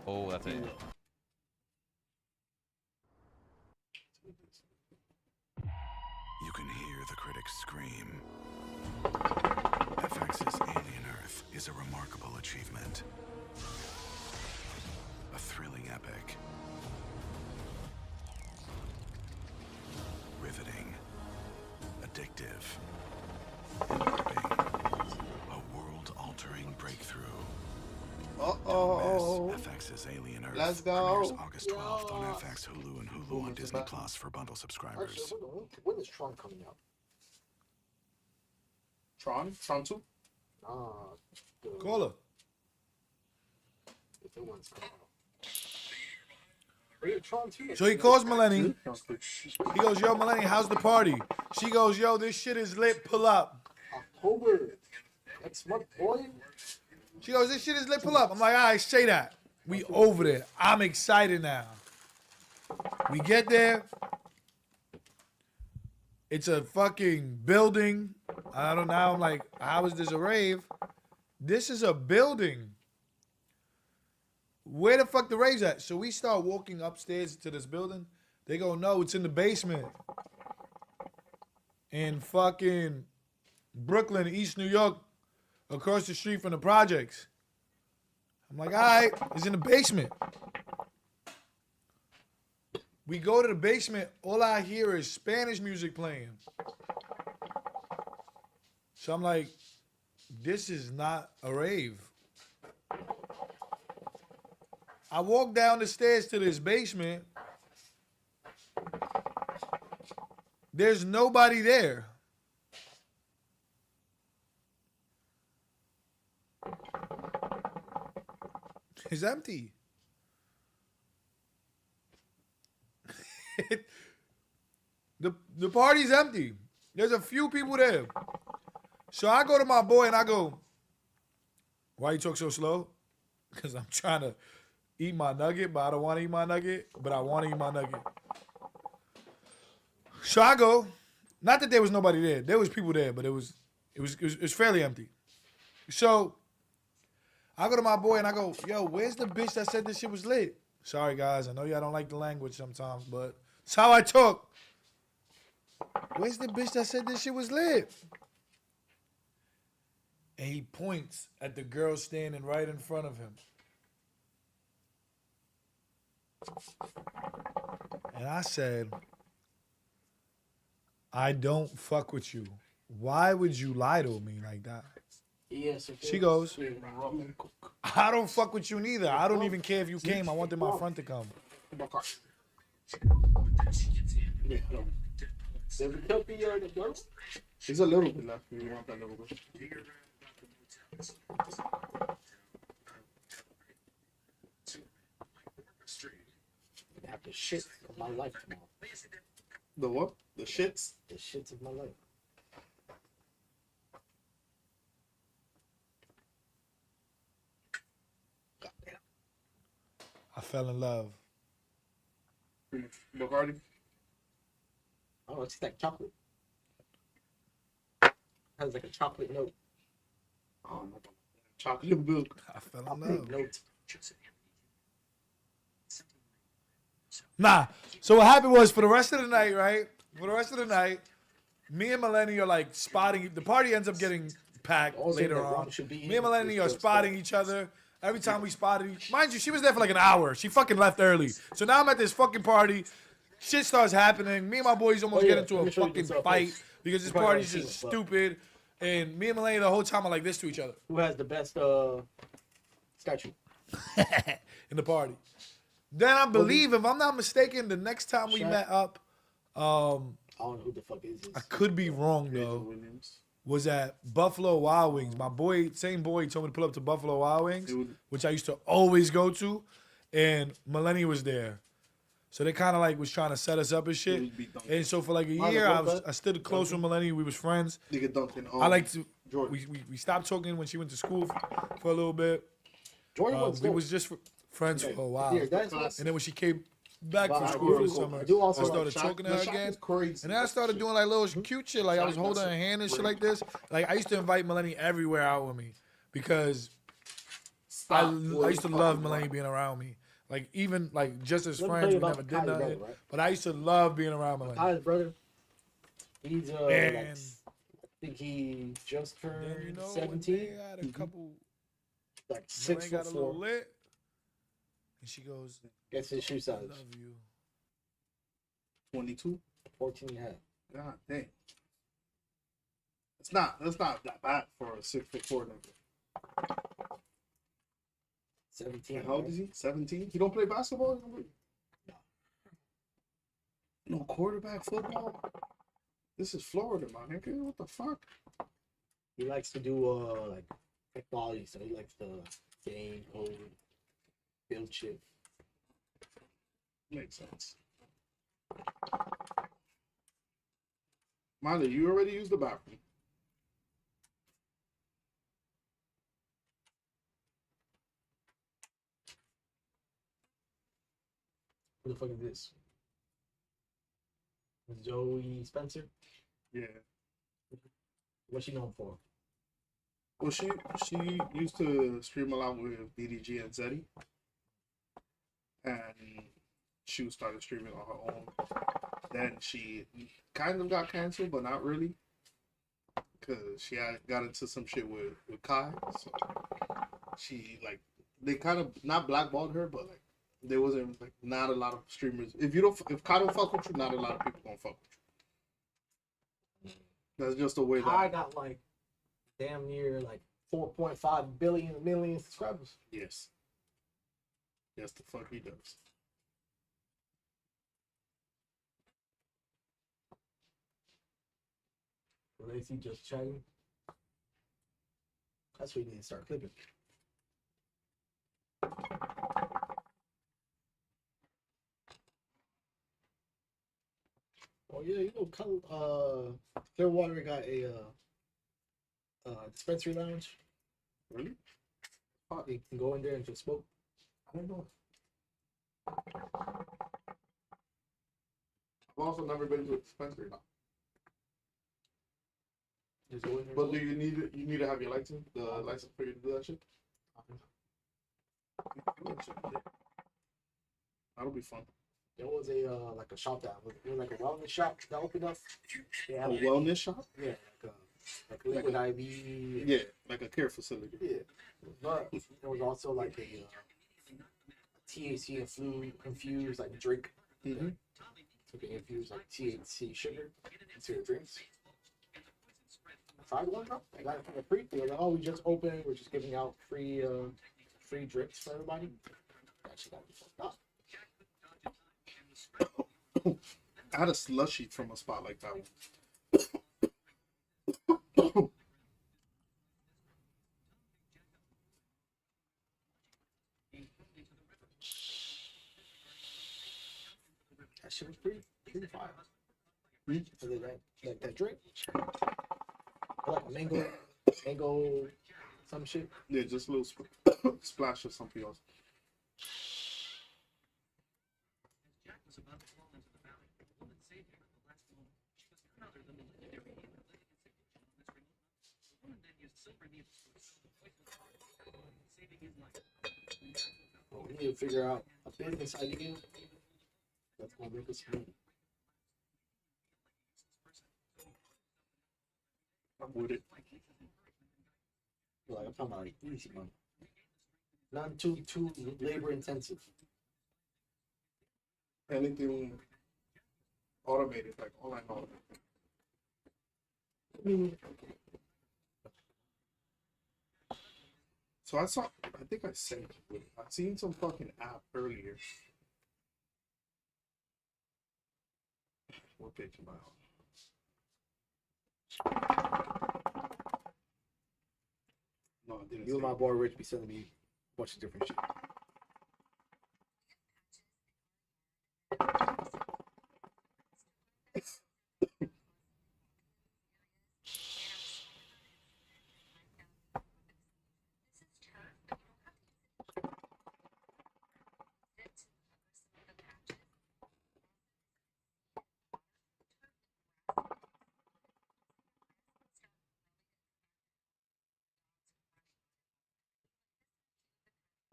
Oh, that's it. You can hear the critics scream. FX's Alien Earth is a remarkable achievement. A thrilling epic. Riveting. Addictive. And gripping. A world-altering breakthrough. Uh-oh. Don't miss FX's Alien Earth. Let's go. Premieres August 12th on FX, Hulu, and Hulu on Disney Plus for bundle subscribers. Actually, hold on. When is Tron coming out? Tron 2. Caller. The one's coming out. Tron 2. So he calls Melanie. He goes, yo, Melanie, how's the party? She goes, yo, this shit is lit. Pull up. October. Next month, boy. She goes, this shit is lit. Pull up. I'm like, all right, say that. We over there. I'm excited now. We get there. It's a fucking building. I don't know. I'm like, how is this a rave? This is a building. Where the fuck the rave's at? So we start walking upstairs to this building. They go, no, it's in the basement. In fucking Brooklyn, East New York, across the street from the projects. I'm like, all right, it's in the basement. We go to the basement. All I hear is Spanish music playing. So I'm like, this is not a rave. I walk down the stairs to this basement. There's nobody there. It's empty. The party's empty. There's a few people there. So I go to my boy and I go, why you talk so slow? Because I'm trying to eat my nugget, but I don't want to eat my nugget, but I want to eat my nugget. So I go, not that there was nobody there. There was people there, but it was fairly empty. So I go to my boy and I go, yo, where's the bitch that said this shit was lit? Sorry, guys. I know y'all don't like the language sometimes, but it's how I talk. Where's the bitch that said this shit was lit? And he points at the girl standing right in front of him. And I said, I don't fuck with you. Why would you lie to me like that? Yes, she goes, I don't fuck with you neither. I don't even care if you came. I wanted my friend to come. There's a little bit left. You want that little bit. I have the shit of my life tomorrow. The what? The shits? The shits of my life. I fell in love. Bacardi? Oh, it's like chocolate. Has like a chocolate note. Oh, my God. Chocolate milk. I fell in love. Note. Nah. So what happened was for the rest of the night, right? For the rest of the night, me and Melanie are like spotting. The party ends up getting packed later on. Me and Melanie are spotting each other. Every time we spotted each, mind you, she was there for like an hour. She fucking left early. So now I'm at this fucking party. Shit starts happening. Me and my boys almost get into a fucking fight because this party's just stupid. And me and Melanie the whole time are like this to each other. Who has the best statue? In the party. Then I believe, if I'm not mistaken, the next time we met up, I don't know who the fuck is this. I could be wrong though, was at Buffalo Wild Wings. My boy, same boy, told me to pull up to Buffalo Wild Wings, which I used to always go to, and Melanie was there. So they kind of like was trying to set us up and shit. And so for like a year, I stood close with Melanie. We was friends. I like to. We stopped talking when she went to school for a little bit. We was just friends for a while. And then when she came back from school for the summer, I started talking to her again. And then I started doing like little cute shit. Like I was holding her hand and shit like this. Like I used to invite Melanie everywhere out with me because stop. I used to love Melanie being around me. Like even like just as Let me tell friends, you we about never did Kai's nothing. brother, right? But I used to love being around Melanie. Kai's brother, he's like, And I think he just then turned one 17. day I had a couple. Like Melanie 6 got foot a little 4. lit, and she goes, Guess his shoe "I size. love you." 22. 14 and a half. God dang. That's not that bad for a 6'4" nigga. 17. And how old is he? 17. He don't play basketball. No quarterback football. This is Florida, my nigga. What the fuck? He likes to do like technology, so he likes to game, code, build shit. Makes sense. Miley, you already used the bathroom. Who the fuck is this? Joey Spencer? Yeah. What's she known for? Well, she used to stream a lot with DDG and Zeddy, and she started streaming on her own. Then she kind of got canceled, but not really, because she had got into some shit with Kai. So she like they kind of not blackballed her, but like there wasn't like not a lot of streamers. If Kai don't fuck with you, not a lot of people gonna fuck with you. That's just the way that I got like damn near like 4.5 million subscribers. Yes. Yes, the fuck he does. Lacey just chatting. That's what you need to start clipping. Oh yeah, you know, Clearwater got a dispensary lounge. Really? You can go in there and just smoke. I don't know. I've also never been to a dispensary. Just go in there. But do you need to have your license? The license for you to do that shit? That'll be fun. There was a like a shop that was like a wellness shop that opened up. They A had wellness shop? yeah, like liquid IV. Yeah, like a care facility. Yeah, but there was also like a THC infused like drink. Mm-hmm. So you can infuse like THC sugar into your drinks. I tried one, bro. I got it for free. They were like, "Oh, we just opened. We're just giving out free drinks for everybody." Actually, got me fucked up. I had a slushy from a spot like that one. That shit was pretty fire. Hmm? For that drink, like mango, some shit. Yeah, just a little splash of something else. We need to figure out a business idea that's gonna make us money. I'm with it. Like I'm talking about like easy money, not too labor intensive. Anything automated, like online automated. I mean, So I think I sent you. I seen some fucking app earlier. What page am I on? No, I didn't. you and my boy Rich be sending me a bunch of different shit.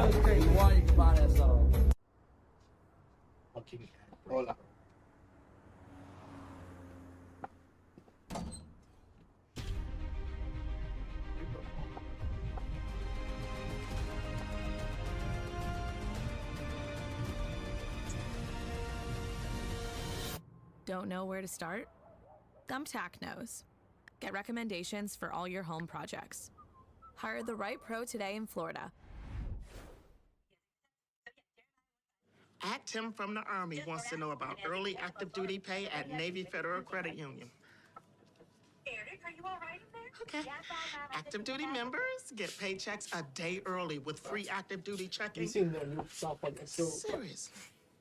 Why you can buy that song? Fucking Hola. Don't know where to start? Thumbtack knows. Get recommendations for all your home projects. Hire the right pro today in Florida. Tim from the Army wants to know about early active duty pay at Navy Federal Credit Union. Eric, are you all right in there? Okay. Active duty members get paychecks a day early with free active duty checking. You seen the new South Park episode? Seriously.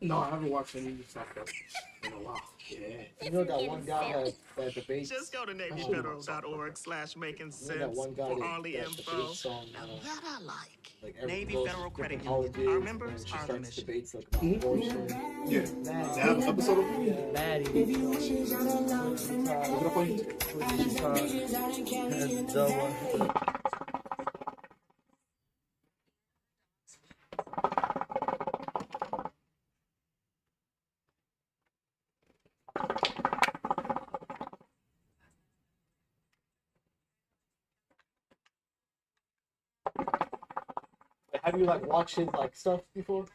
No, I haven't watched any of South Park in a while. Yeah. You know that one guy that debates? Just go to NavyFederal.org/making You know that one sense guy for all the that info. debates on, Now that I like. Navy Navy Federal Credit Union. colleges, Our members and she are on a starts mission. debates like about abortion. Yeah. They have an episode of it? Maddie. Look it up on YouTube. Have you like watched his like stuff before?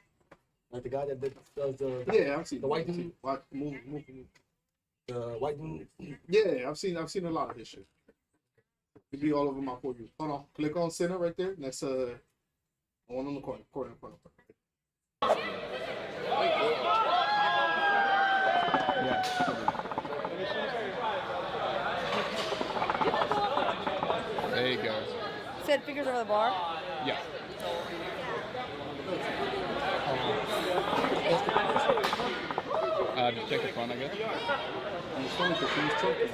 Like the guy that does the Yeah, I've seen the white dude. Watch movie. The white dude. Yeah, I've seen a lot of his shit. It'd be all over my For You. Hold on, click on center right there. Next one on the corner. There you go. Said figures over the bar. Yeah. Just check the front, I guess. It's funny because he was choking.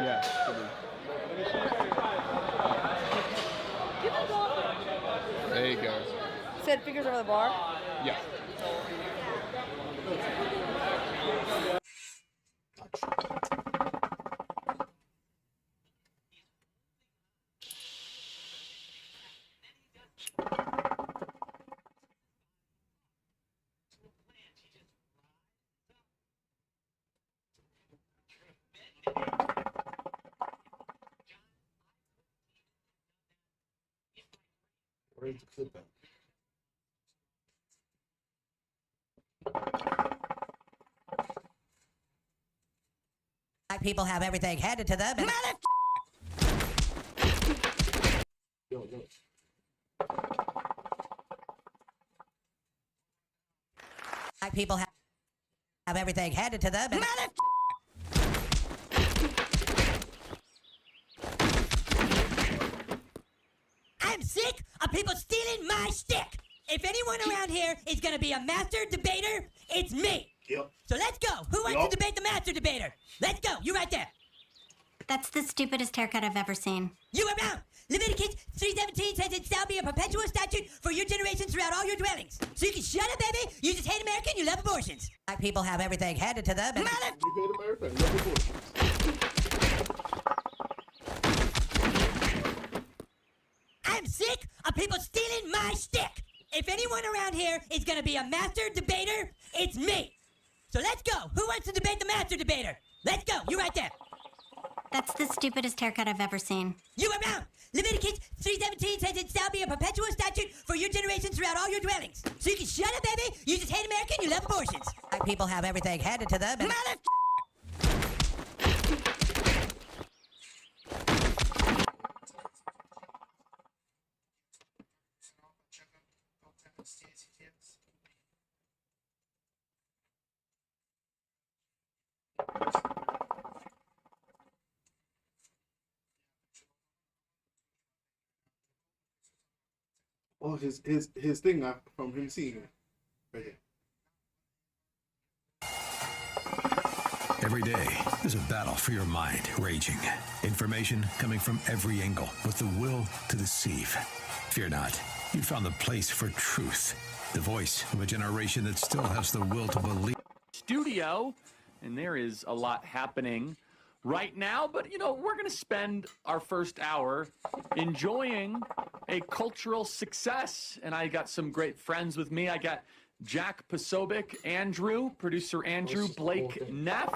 Yeah. There you go. Said figures over the bar. Yeah. Where's the clip at? Black people have everything handed to them. And Yo. black people have everything handed to them. And I'm sick of people stealing my stick. If anyone around here is going to be a master debater, it's me. Yep. So let's go. Who wants to debate the master debater? Let's go. You right there. That's the stupidest haircut I've ever seen. You around. Leviticus 3:17 says it shall be a perpetual statute for your generations throughout all your dwellings. So you can shut up, baby. You just hate America and you love abortions. Black people have everything handed to them. And You hate America and love abortions. I'm sick of people stealing my stick. If anyone around here is going to be a master debater, it's me. So let's go. Who wants to debate the master debater? Let's go. You right there. That's the stupidest haircut I've ever seen. You around. Leviticus 3:17 says it shall be a perpetual statute for your generations throughout all your dwellings. So you can shut up, baby. You just hate America and you love abortions. Black people have everything handed to them. And Oh, his thing from him seeing it. Right here. Every day, there's a battle for your mind raging. Information coming from every angle with the will to deceive. Fear not. You found the place for truth. The voice of a generation that still has the will to believe. Studio, and there is a lot happening right now, but we're going to spend our first hour enjoying a cultural success. And I got some great friends with me. I got Jack Posobiec, Andrew, producer Andrew, Blake Neff,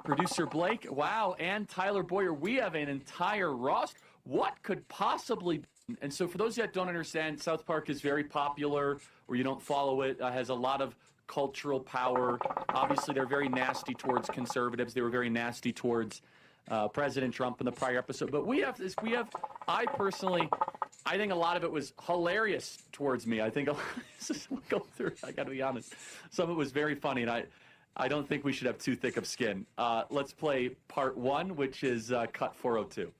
producer Blake, wow, and Tyler Boyer. We have an entire roster. What could possibly... And so for those that don't understand, South Park is very popular, or you don't follow it, has a lot of cultural power. Obviously, they're very nasty towards conservatives. They were very nasty towards President Trump in the prior episode. But I think a lot of it was hilarious towards me. I think we'll go through. I got to be honest. Some of it was very funny, and I don't think we should have too thick of skin. Let's play part 1, which is cut 402.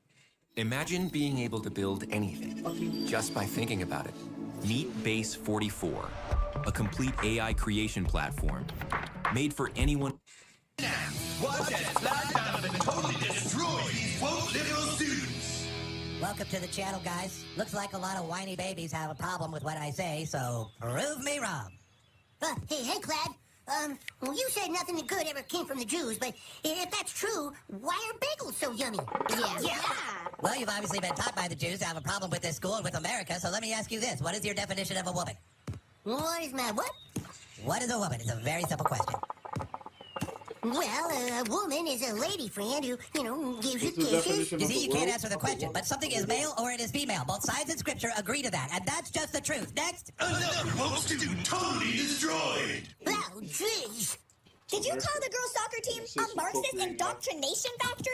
Imagine being able to build anything just by thinking about it. Meet Base 44, a complete AI creation platform made for anyone. Watch as Flash Donovan totally destroy these woke liberal students. Welcome to the channel, guys. Looks like a lot of whiny babies have a problem with what I say, so prove me wrong. Hey, Clad. Well, you said nothing good ever came from the Jews, but if that's true, why are bagels so yummy? Yeah. Well, you've obviously been taught by the Jews to have a problem with this school and with America, so let me ask you this. What is your definition of a woman? What is my what? What is a woman? It's a very simple question. Well, a woman is a lady friend who, gives you kisses. You see, you can't answer the question, but something is male or it is female. Both sides in Scripture agree to that, and that's just the truth. Next. Another woke student totally destroyed. Oh, jeez. Did you call the girls' soccer team a Marxist indoctrination factory?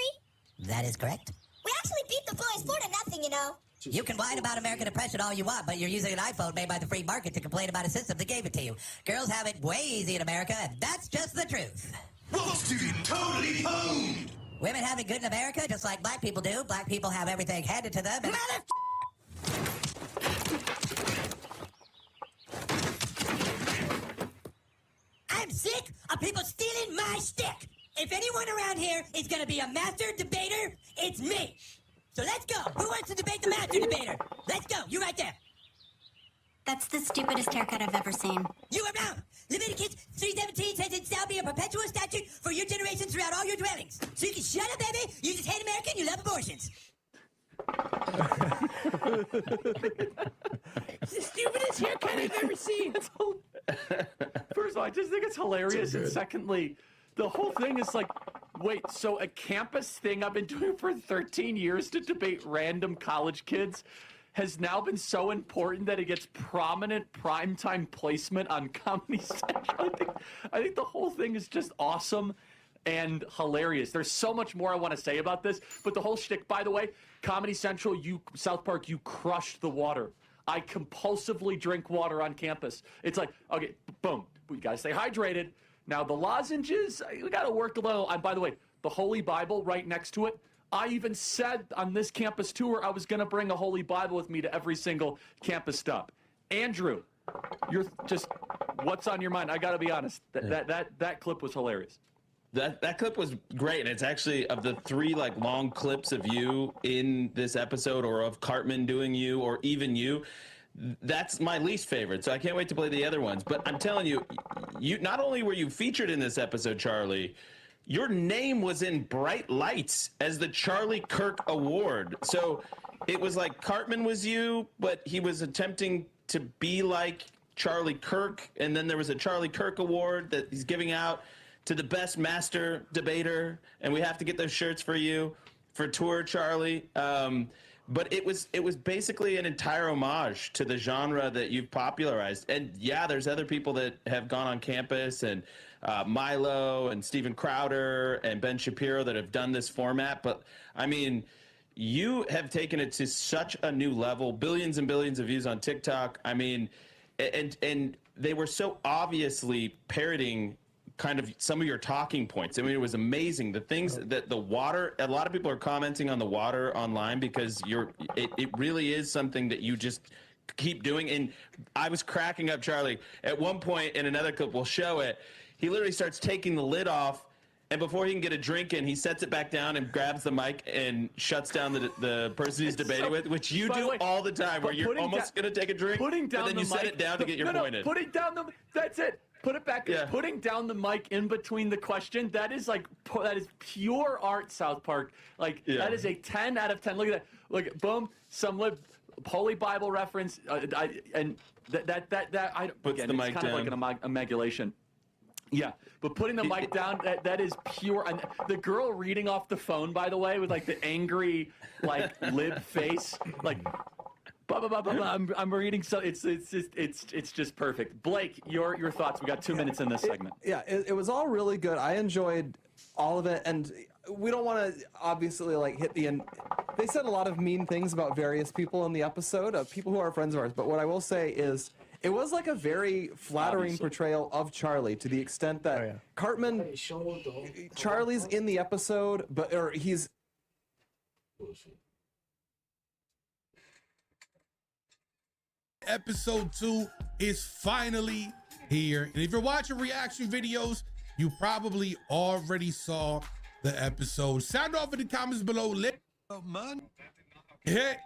That is correct. We actually beat the boys 4-0, You can whine about American depression all you want, but you're using an iPhone made by the free market to complain about a system that gave it to you. Girls have it way easy in America, and that's just the truth. Woke student totally pwned. Women have it good in America, just like black people do. Black people have everything handed to them. I'm sick of people stealing my stick. If anyone around here is going to be a master debater, it's me. So let's go. Who wants to debate the master debater? Let's go. You right there. That's the stupidest haircut I've ever seen. You are wrong. Leviticus 3:17 says it shall be a perpetual statute for your generations throughout all your dwellings. So you can shut up, baby. You just hate America and you love abortions. It's the stupidest haircut I've ever seen. First of all, I just think it's hilarious. And secondly, the whole thing is like, wait, so a campus thing I've been doing for 13 years to debate random college kids has now been so important that it gets prominent primetime placement on Comedy Central. I think the whole thing is just awesome and hilarious. There's so much more I want to say about this, but the whole shtick, by the way, Comedy Central, South Park, you crushed the water. I compulsively drink water on campus. It's like, okay, boom, we got to stay hydrated. Now, the lozenges, we got to work a little. And by the way, the Holy Bible right next to it. I even said on this campus tour I was going to bring a Holy Bible with me to every single campus stop. Andrew, you're just, what's on your mind? I got to be honest. That clip was hilarious. That clip was great, and it's actually, of the 3 long clips of you in this episode, or of Cartman doing you, or even you, that's my least favorite. So I can't wait to play the other ones. But I'm telling you, not only were you featured in this episode, Charlie, your name was in bright lights as the Charlie Kirk Award. So it was like Cartman was you, but he was attempting to be like Charlie Kirk, and then there was a Charlie Kirk Award that he's giving out to the best master debater, and we have to get those shirts for you for tour, Charlie. But it was basically an entire homage to the genre that you've popularized. And yeah, there's other people that have gone on campus, and Milo and Steven Crowder and Ben Shapiro that have done this format. But I mean, you have taken it to such a new level, billions and billions of views on TikTok. I mean, and they were so obviously parroting kind of some of your talking points. I mean, it was amazing. The things that the water, a lot of people are commenting on the water online because it really is something that you just keep doing. And I was cracking up, Charlie. At one point in another clip, we'll show it, he literally starts taking the lid off, and before he can get a drink in, he sets it back down and grabs the mic and shuts down the person he's debating with, which you do all the time, where you're almost going to take a drink, but then you set it down to get your point in. Putting down the, that's it. Put it back. Yeah. Putting down the mic in between the question. That is like that is pure art. South Park. Like that is a 10 out of 10. Look at that. Look, boom. Some Holy Bible reference. And that I Puts again, the it's mic kind down. of like a emulation. Yeah, but putting the mic down, that is pure. And the girl reading off the phone, by the way, with like the angry, like lib face, like, blah blah blah blah blah. I'm reading, so it's just perfect. Blake, your thoughts? We got 2 minutes in this segment. It was all really good. I enjoyed all of it, and we don't want to obviously like hit the end. They said a lot of mean things about various people in the episode, people who are friends of ours. But what I will say is, it was like a very flattering portrayal of Charlie, to the extent that Cartman, Charlie's in the episode, or he's. Episode 2 is finally here. And if you're watching reaction videos, you probably already saw the episode. Sound off in the comments below. Hit.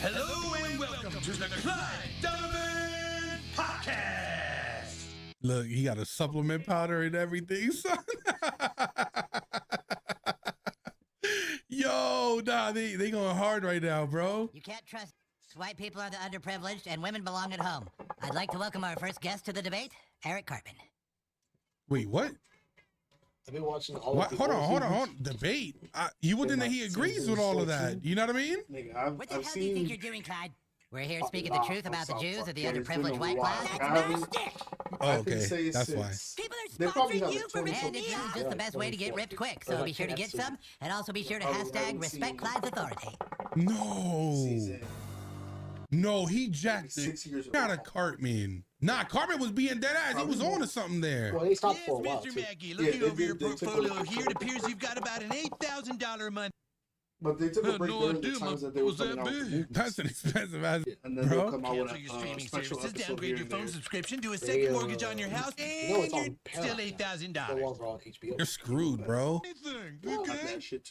Hello and welcome to the Clyde Donovan Podcast. Look, he got a supplement powder and everything, son. Yo, nah, they going hard right now, bro. You can't trust white people are the underprivileged and women belong at home. I'd like to welcome our first guest to the debate, Eric Cartman. Wait, what? I've been watching all What? of Hold on. Debate. You would think that he agrees with all of that. You know what I mean? What the hell do you think you're doing, Clyde? We're here speaking the truth about the Jews and the underprivileged white class. That's stick. Oh, okay. That's why. People are sponsoring you for and it's just the best way to get ripped quick. So be sure to get some, and also be sure to hashtag respect Clyde's authority. No, he jacked it. Not a Cartman. Nah, Cartman was being dead ass. He was on to something there. Well, he stopped for a while, Mr. too. Mackey, looking over your portfolio here, it appears you've got about an $8,000 a month. But they took a break during the times that they were coming out with movies. That's an expensive ass, And then they'll bro. come out with Cancel your a streaming special services, episode downgrade here your and phone there. subscription, do a second mortgage on your house, and it's you're on still $8,000. You're screwed, bro.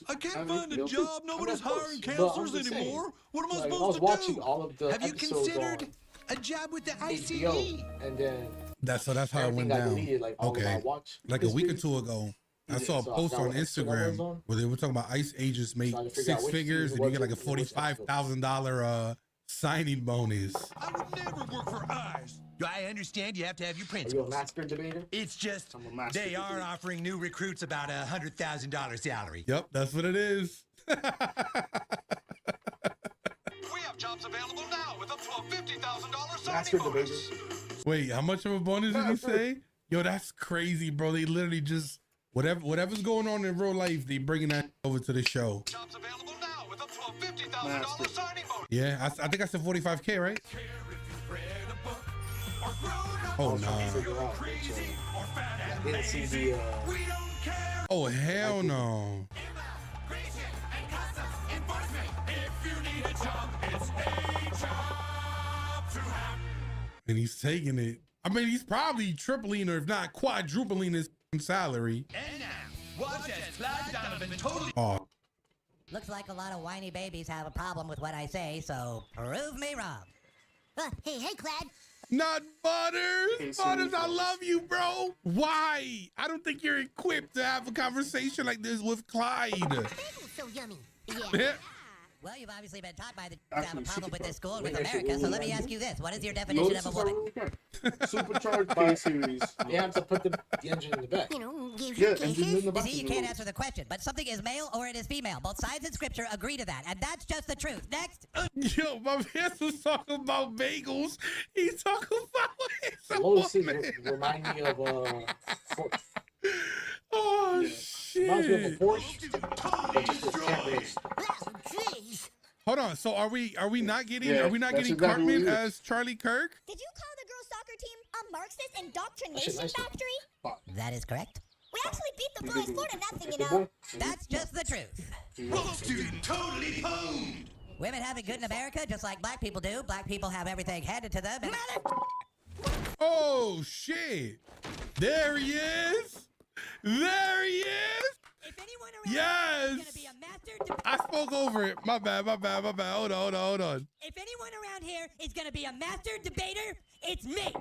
I can't find a job. Nobody's hiring But I'm counselors just saying, anymore. What am I like, I supposed was to watching do? all of the Have you episodes considered on a job with the HBO, ICE? and then That's how it everything went I down. deleted, like all of my Okay. watch Like a week or history. two ago, I Yeah, saw a so I post got on what extra numbers Instagram on. where they were talking about ICE agents make Trying to figure out 6 which figures season and you get was like a it and which episode. $45,000 signing bonus. I would never work for ICE. I understand you have to have your Are you a principles. master debater? It's just I'm a master they are debater. offering new recruits about $100,000 salary. Yep, that's what it is. We have jobs available now with up to a $50,000 Master debater. Wait, how much of a bonus did he say? Yo, that's crazy, bro. They literally just whatever's going on in real life, they bringing that over to the show. Jobs available now with up to a $50,000 signing bonus. Yeah, I think I said 45K, right? Oh nah. Figure out which, I didn't see the. Oh hell no. And he's taking it. I mean, he's probably tripling or if not quadrupling his salary. And now, watch as Clyde Donovan totally. Oh, Looks like a lot of whiny babies have a problem with what I say, so prove me wrong. Hey, Clyde. not Butters. Butters, I love you, bro. Why? I don't think you're equipped to have a conversation like this with Clyde. Bagel's so yummy. Yeah. Well, you've obviously been taught by the to have a problem with this school and with America, so let me ask you this. What is your definition of a woman? Supercharged K-Series. You have to put the engine in the back. You know, gives Yeah, you engine in kisses. the back. See, you can't answer the question, but something is male or it is female. Both sides in scripture agree to that, and that's just the truth. Next. Yo, my man was talking about bagels. He's talking about it's a Lotus woman. remind me of Oh reminds me of a shit. Porsche, but just with cameras. Hold on. So are we not getting Yeah, are we not that's getting exactly what Cartman it is. as Charlie Kirk? Did you call the girls' soccer team a Marxist indoctrination nice. factory? That is correct. We actually beat the boys 4-0, you know. That's just the truth. Student totally pwned. Women have it good in America just like black people do. Black people have everything handed to them. And Oh shit. There he is. There he is. if anyone around Yes. is gonna be a master I spoke over it. My bad. Hold on. If anyone around here is gonna be a master debater, it's me.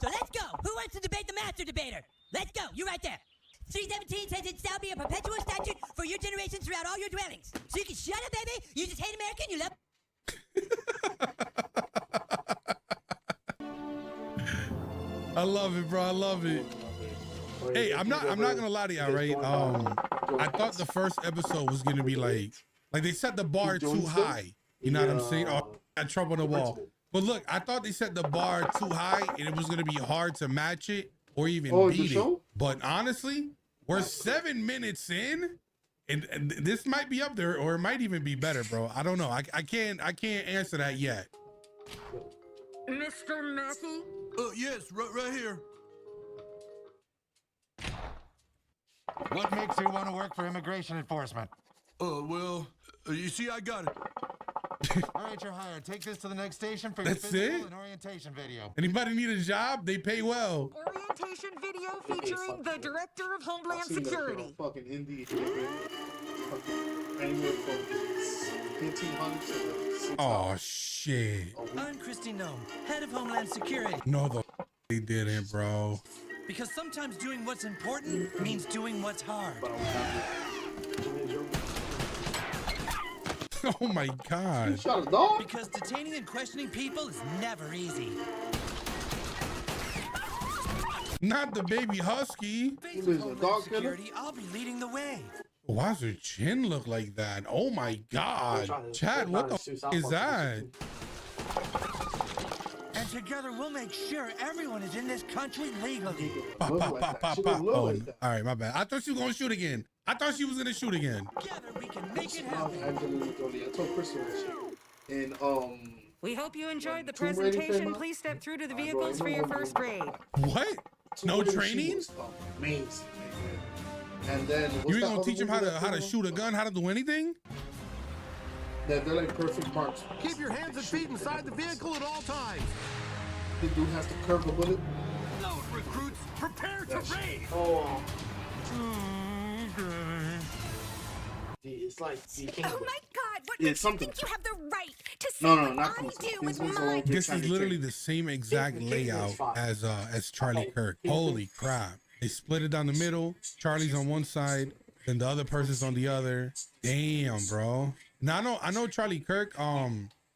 So let's go. Who wants to debate the master debater? Let's go. You right there. 317 says it shall be a perpetual statute for your generations throughout all your dwellings. So you can shut up, baby. You just hate American. You love. I love it, bro. I love it. Hey, I'm not gonna lie to y'all, right? I thought the first episode was gonna be like they set the bar too high. You know what I'm saying? Oh, I had trouble on the wall. But look, I thought they set the bar too high and it was gonna be hard to match it or even beat it. But honestly, we're 7 minutes in, and this might be up there, or it might even be better, bro. I don't know. I can't answer that yet. Mr. Mackey? Yes, right here. What makes you want to work for immigration enforcement? Well, you see, I got it. All right, you're hired. Take this to the next station for That's your physical it? and orientation video. Anybody need a job? They pay well. Orientation video featuring the Director of Homeland Security. Fucking indie. Anywhere from 1500 to 6,000. Oh shit. I'm Christy Nome, head of Homeland Security. No, they didn't, bro. Because sometimes doing what's important means doing what's hard. Oh my god. Shot a dog? Because detaining and questioning people is never easy. Not the baby husky. Faced with Homeland Security, I'll be leading the way. Why does her chin look like that? Oh my god. Chad, what the is that? And together we'll make sure everyone is in this country legally. Oh, all right, my bad. I thought she was gonna shoot again. I thought she was gonna shoot again. Together we can make it happen. I told Crystal that shit. And We hope you enjoyed the presentation. Please step through to the vehicles for your first grade. What? No training? Amazing. And then You ain't gonna teach him how to shoot a gun, how to do anything? They're like perfect marks. Keep your hands and feet inside the vehicle at all times. The dude has to curve a bullet. No, recruits, prepare to raid. Oh. It's like you can't. Oh my God! What Yeah, makes something. you think you have the right to say No, what not I Crystal. do with This one's a my? little bit This tiny is literally kid. the same exact layout as Charlie Kirk. Holy crap. They split it down the middle. Charlie's on one side, then the other person's on the other. Damn, bro. Now I know Charlie Kirk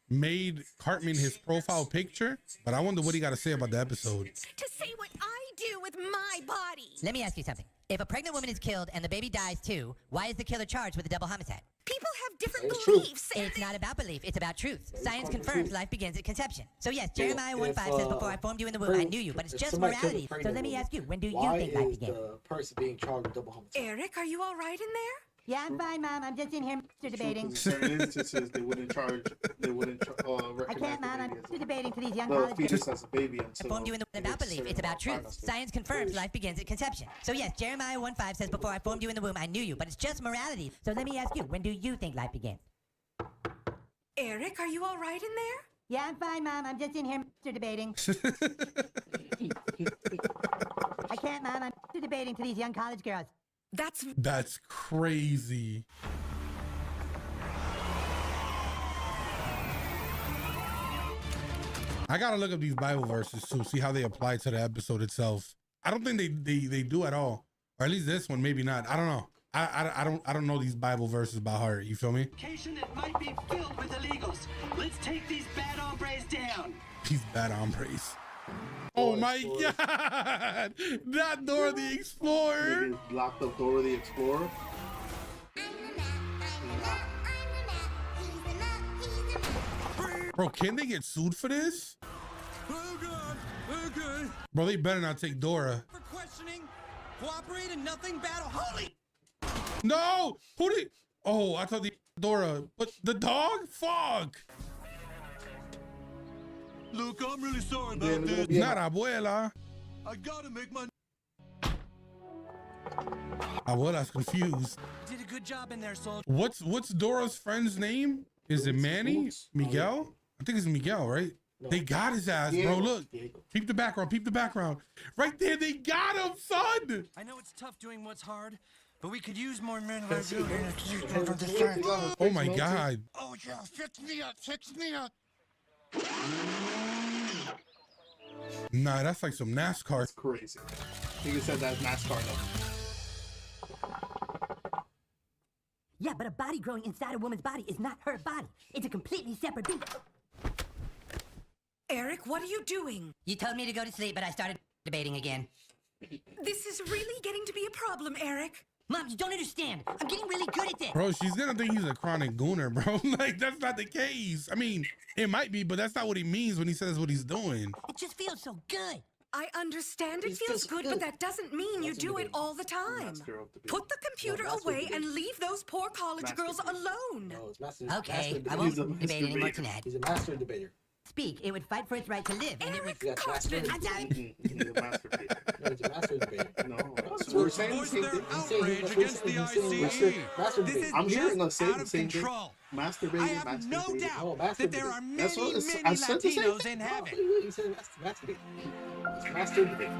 made Cartman his profile picture, but I wonder what he got to say about the episode. To say what I do with my body. Let me ask you something. If a pregnant woman is killed and the baby dies too, why is the killer charged with a double homicide? People have different beliefs. It's not about belief, it's about truth. Science confirms life begins at conception. So yes, Jeremiah 1:5 says before I formed you in the womb, I knew you, but it's just morality. So let me ask you, when do you think life began? The person being charged with double homicide? Eric, are you all right in there? Yeah, I'm fine, Mom. I'm just in here debating. In certain instances, they wouldn't recognize I can't, Mom. I'm debating to these young the college fetus as a baby until. I formed you in the womb about belief. It's about truth. Science confirms life begins at conception. So yes, Jeremiah 1:5 says before I formed you in the womb, I knew you, but it's just morality. So let me ask you, when do you think life began? Eric, are you all right in there? Yeah, I'm fine, Mom. I'm just in here debating. I can't, Mom. I'm debating to these young college girls. That's crazy. I gotta look up these Bible verses too, see how they apply to the episode itself. I don't think they do at all, or at least this one, maybe not. I don't know. I don't know these Bible verses by heart. You feel me? Location that might be filled with illegals. Let's take these bad hombres down. These bad hombres. Oh my God! Not Dora the Explorer. They locked up Dora the Explorer. Bro, can they get sued for this? Oh God. Okay. Bro, they better not take Dora. For questioning, cooperate and nothing battle. Holy. No! Who did? Oh, I thought the Dora. But the dog? Fuck! Look, I'm really sorry about this. Not Abuela. I gotta make my. Abuela's confused. Did a good job in there, soldier. What's Dora's friend's name? Is it Manny? Miguel? I think it's Miguel, right? No. They got his ass, bro. Look. Peep the background. Peep the background. Right there, they got him, son. I know it's tough doing what's hard, But we could use more men like you in a season for the shirt. Oh my God. Oh yeah, fix me up, fix me up. Nah, that's like some NASCAR. That's crazy. You said that's NASCAR though. Yeah, but a body growing inside a woman's body is not her body. It's a completely separate being. Eric, what are you doing? You told me to go to sleep, but I started debating again. This is really getting to be a problem, Eric. Mom, you don't understand. I'm getting really good at this. Bro, she's gonna think he's a chronic gooner, bro. Like, that's not the case. I mean, it might be, but that's not what he means when he says what he's doing. It just feels so good. I understand it feels good, but that doesn't mean you do it all the time. Put the computer away and leave those poor college girls alone. Okay, I won't debate anymore tonight. He's a master debater. Speak, it would fight for its right to live, and it would... Cartman! I'm sorry. He's a master debater. No, he's a master debater. No, we're saying the same thing. Outrage against the ICE. This is I'm hearing us just say out the of same thing. control. Masturbating, I have no doubt that there are many, That's what many I said the same Latinos thing. in heaven. He said masturbate. Masturbate.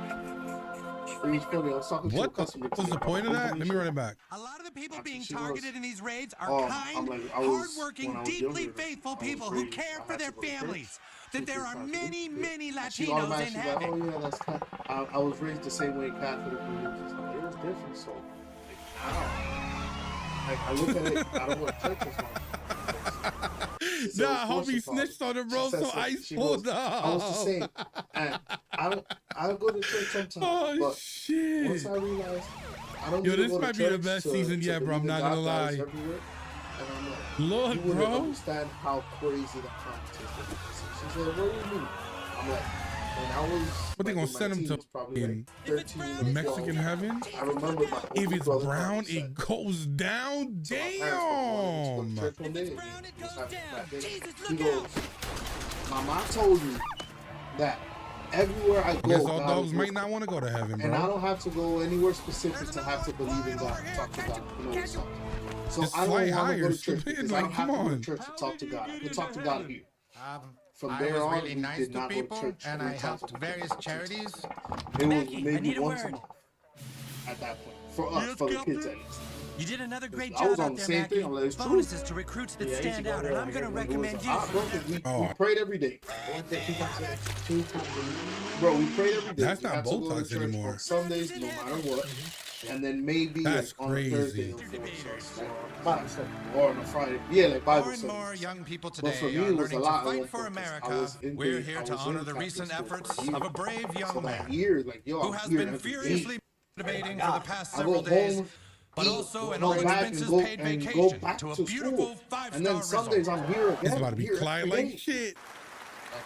What was the point of that? Let me run it back. A lot of the people being targeted in these raids are kind, hardworking, deeply faithful people who care for their families. That there are many, many Latinos in heaven. Oh yeah, that's kind I was raised the same way Catholic religious. It was different, so like, I look at it. I don't want to touch this one. Nah, homie snitched on the bro, so Ice pulled up. I was the same. And I go to church sometimes. Oh but shit! Once I realized I don't. Yo, this might be the best season yet, bro. I'm not gonna lie. Look, you wouldn't bro. understand how crazy the competition is. She said, "What do you mean?" I'm like, when I was. What they gonna send him to in 13 Mexican heaven? I remember If it's brown, it goes down. Damn. He goes, my mom told me that everywhere I go, Guess all God dogs is might with not want to go to heaven, me. And I bro. don't have to go anywhere specific to have to believe in God, talk to God, you know what I'm saying? So Just I don't fly want to higher, go to church stupid. because I Like, don't have come to go to on. church to talk to God. I can talk to God here. From I there was on, really we nice did to not go people, to church. and I helped various charities. It was Becky, I maybe need a once a word. month at that point. For us, for the kids at least. You did another great I was job on out the there, same thing. Mackie. I'm like, it's true. Bonuses to recruits that Yeah, stand out, and I'm going to recommend you. We prayed every day. Bro, we prayed every day. That's We not had to go to Botox church anymore. on Sundays, no matter what. And then maybe That's like on a Thursday crazy. or on a Friday. Yeah, like Bible More and studies. more young people But today for me, are it was a learning lot to at fight one for point 'cause I America. was in We're the- here I to was honor in the Catholic recent school for efforts a year. of a brave So young that man year, like, yo, who I'm has here been every day. furiously debating for the past I several go days, home, but eat, also an go back and all-expenses go- paid and go vacation back to a to beautiful school. And then five-star Sundays resort. I'm here again. It's about to be here Clyde every like day. shit.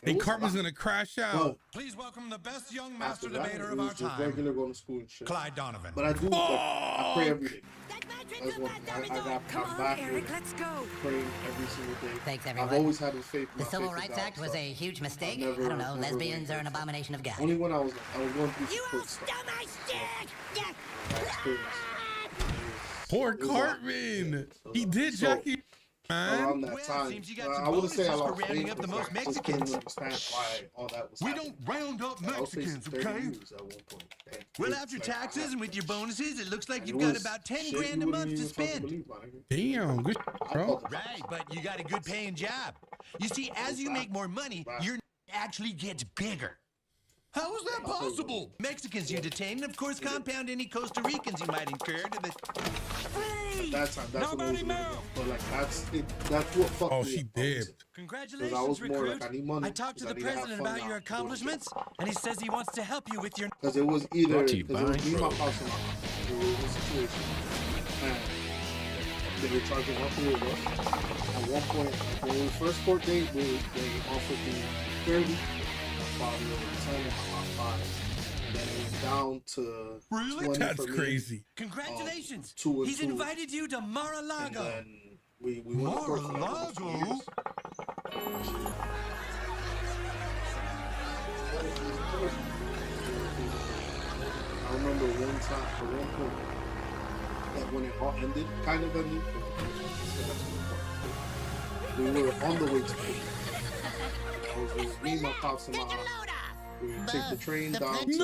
It Hey, was a Cartman's lot. gonna crash out. Please welcome the best young master After that, debater it of was our just time, regular going to school and shit. Clyde Donovan. But I do, like, I pray every day. That's one thing. I got Come my on, back Eric, with let's go. praying every single day. Thanks, I've everyone. always had a faith. The my Civil faith in Rights God, Act was so a huge mistake. never- I don't know. never Lesbians really- are an abomination of God. Only when I was going through some cool stuff. my stick! My experience. Poor It was a lot. Cartman. He did Jackie. Around Man. that time, seems you got some I wouldn't say I bonuses for lost rounding faith, up the but most I just Mexicans. couldn't understand why all that was We happening. don't round up I was facing Mexicans, 30 okay? years at one point. And Well, it's after like, taxes and with your bonuses, it looks like and you've it got was about 10 shit grand you a wouldn't month to even fucking spend. believe, my nigga. Damn, good bro. Right, but you got a good paying job. You see, as you make more money, your actually gets bigger. How is that possible? Mexicans you detain, and of course compound any Costa Ricans you might incur to the... At that time, that's what it was living. But like that's what fucked Oh, me she up. dipped. Congratulations, I was more recruit. like, I need money, I talked to because the I need to have president fun about now. your accomplishments, and he says he wants to help you with your... Because it was either Brought to you because it was by me, my Bro. house, and my house. It was a situation. And they were charging all three of us. At one point, when we first court date, they offered me 30. My father was 10, and my mom 5. Then it went down to 20 That's for me. crazy. Congratulations! 2 and He's 2. invited you to Mar-a-Lago. And then we went to court for like almost 2 years. I remember one time, at one point, that when it all ended, kind of ended, we were on the way to court. It was me, my pops, and my aunt. We would take the train down to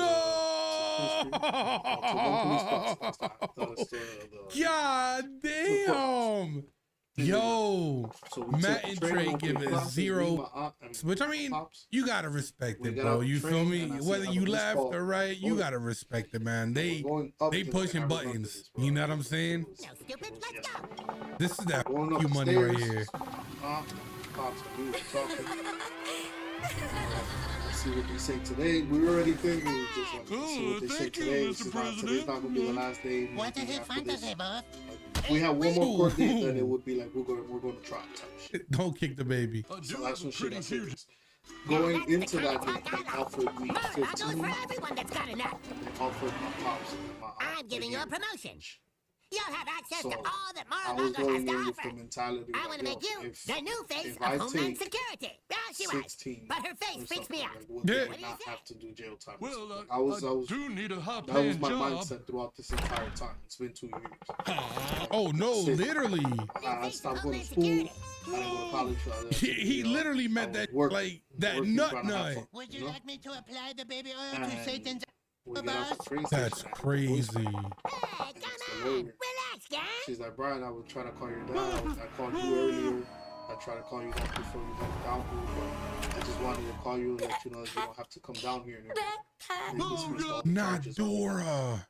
God damn. Yo, Matt and Trey give it 0, which I mean, you gotta respect it, bro. You feel me? Whether you left or right, you gotta respect it, man. They pushing buttons. You know what I'm saying? This is that you money right here. See what they say today. We already think we were just like, see what they say today. Today's not gonna be the last day. What does it find today, boss? If we have one more court date, then it would be like we're gonna try type shit. Don't kick the baby. So that's some shit I said. Going into that day, they offered me 15. For everyone that's got a nut. They offered my pops and my aunt. I'm giving you a promotion. You'll have access So, to all that I Mara was Longo has going to in with offer. the mentality I that, want to make you the new face if of I Homeland take Security. Yeah, she was. 16 But her face freaks me out. Would they What do you not say? have to do jail time? Well, I was do need a that was high-paying my job. mindset throughout this entire time. It's been 2 years. Oh no, literally. I stopped going to school. I didn't go to college. He literally meant that like that nut. Would you like me to apply the baby oil to Satan's That's crazy. Relax, guys. She's like, Brian, I was trying to call your dad. I called you earlier. I tried to call you back before you went down here, but I just wanted to call you and let you know that you don't have to come down here anymore. Not Dora.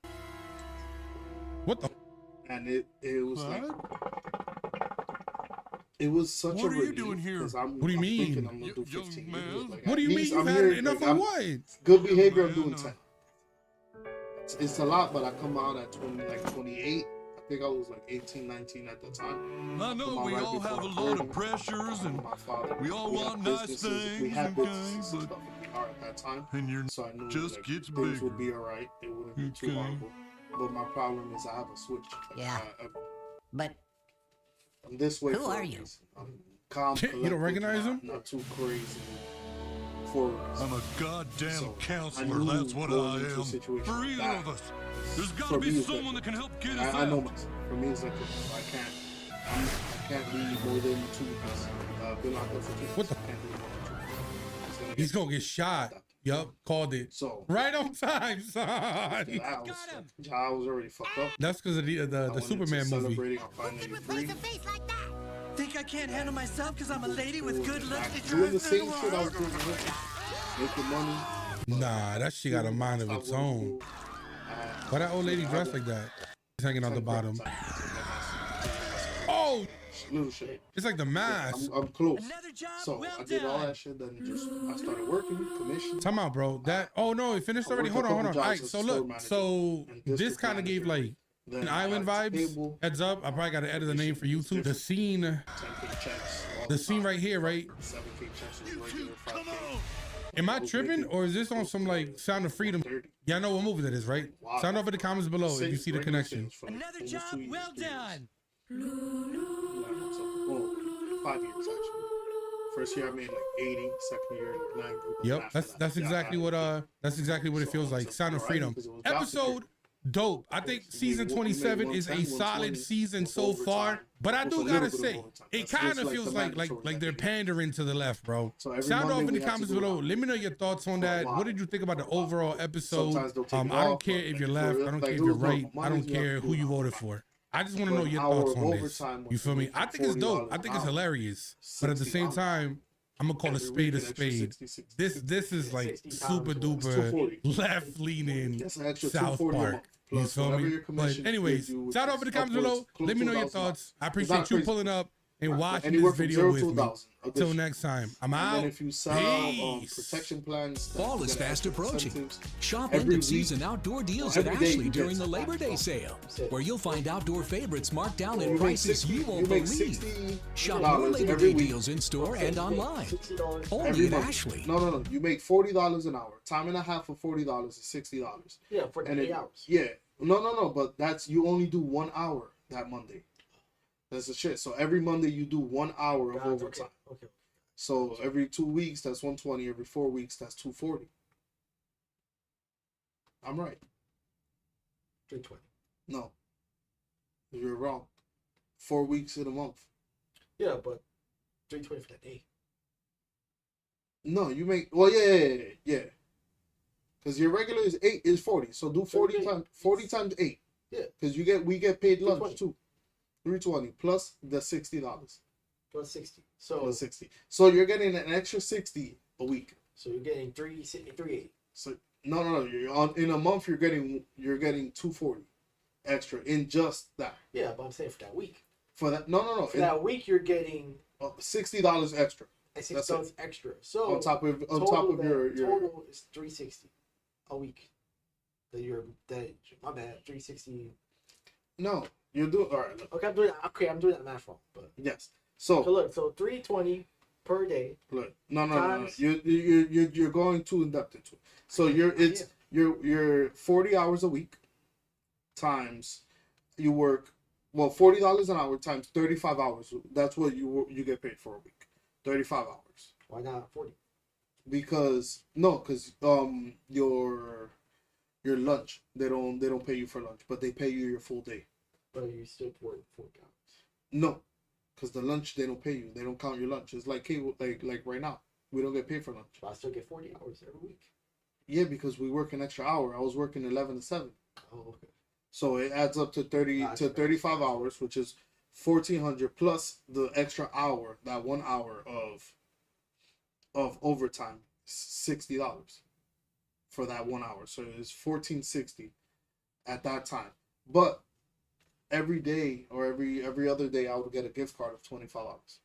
What the? And it was like, it was such a relief. What are you doing here? What do you mean? I'm gonna do 15 years. Like, What do you mean you've had enough of what? Good behavior, I'm doing 10. It's a lot, but I come out at 28. I think I was like 18, 19 at the time. I know we all have a lot of pressures and we all want nice things. We had businesses and stuff in the art at that time. And you're so I knew just like, gets things bigger. would be alright. It wouldn't be too horrible. But my problem is I have a switch. Like, Yeah. But I'm this way. who for a are you? reason. I'm calm, You don't recognize him? Not too crazy. For I'm a goddamn So, counselor, I knew that's what going I into a am. situation For like either that, of us. There's for gotta me, be it's someone like that can help get I us know out. myself. For me, it's like this. I can't leave more than 2 weeks. Been locked up for 2 weeks. What the? Can't leave more than 2 weeks. He's gonna get shot. Yup, called it. So right on time, son. I was already fucked up. That's because of the Superman movie. Celebrating on Final 3. Think I can't handle myself because I'm a lady with good looks that Doing the drives same me shit I was wild. doing with making money. Nah, that shit got a mind of its own. Why that old lady dressed like that? She's hanging on the bottom. Oh! Little shit. It's like the mask. I'm close. So I did all that shit. Then I started working commission. Time out, bro. That no, it finished already. Hold on. All right, so look, so this kind of gave like an island vibes. Heads up, I probably got to edit the name for YouTube. The scene right here, right? 7K checks was regular 5K. Am I tripping or is this on some like Sound of Freedom? Y'all know what movie that is, right? Sound off in the comments below if you see the connection. Another job well done. 5 years actually. First year I made like 80. Second year like 90. Yep, that's exactly what it feels like. Sound of Freedom. Episode dope. I think season 27 is a solid season so far. But I do gotta say, it kind of feels like they're pandering to the left, bro. Sound off in the comments below. Let me know your thoughts on that. What did you think about the overall episode? I don't care if you're left. I don't care if you're right. I don't care who you voted for. I just want to know your thoughts on this. You feel me? I think it's dope. I think it's hilarious. But at the same time, I'm gonna call a spade a spade. This is like super duper left leaning South Park. You feel me? But anyways, shout out in the comments below. Let me know your thoughts. I appreciate you pulling up and watching this video with me. Until next time, I'm out. Protection plans. Fall is fast approaching. Shop end of season outdoor deals at Ashley during the Labor Day sale, where you'll find outdoor favorites marked down at prices you won't believe. Shop your Labor Day deals in store and online. Only at Ashley. No. You make $40 an hour. Time and a half for $40 is $60. Yeah, for 8 hours. Yeah. No. But that's you only do 1 hour that Monday. That's the shit. So every Monday you do 1 hour of overtime. Okay. So every 2 weeks that's 120. Every 4 weeks that's 240. I'm right. 320. No. You're wrong. 4 weeks in a month. Yeah, but 320 for that day. No, you make. Well, yeah. Because your regular is 8 is 40. So do 40 times 8. Yeah. Because we get paid lunch too. $320 plus the $60. Plus 60. So plus 60. So you're getting an extra 60 a week. So you're getting 380. So no. You're in a month you're getting 240 extra in just that. Yeah, but I'm saying for that week. For that no. For that week you're getting $60 extra. $60 extra. So on top of your total is 360 a week. My bad, 360. No, you're doing all right. Look. Okay, I'm doing that math wrong. But yes. So look, so 320 per day. Look, no. You're going too in depth into it. So you're 40 hours a week times you work $40 an hour times 35 hours. That's what you get paid for a week. 35 hours. Why not 40? Because your lunch they don't pay you for lunch, but they pay you your full day. But you still work 40 hours. No, because the lunch they don't pay you. They don't count your lunch. It's like cable, like right now we don't get paid for lunch. But I still get 40 hours every week. Yeah, because we work an extra hour. I was working 11 to 7. Oh, okay. So it adds up to 35 hours, which is 1,400 plus the extra hour. That 1 hour of overtime, $60 for that 1 hour. So it's $1,460 at that time. But every day or every other day, I would get a gift card of $25.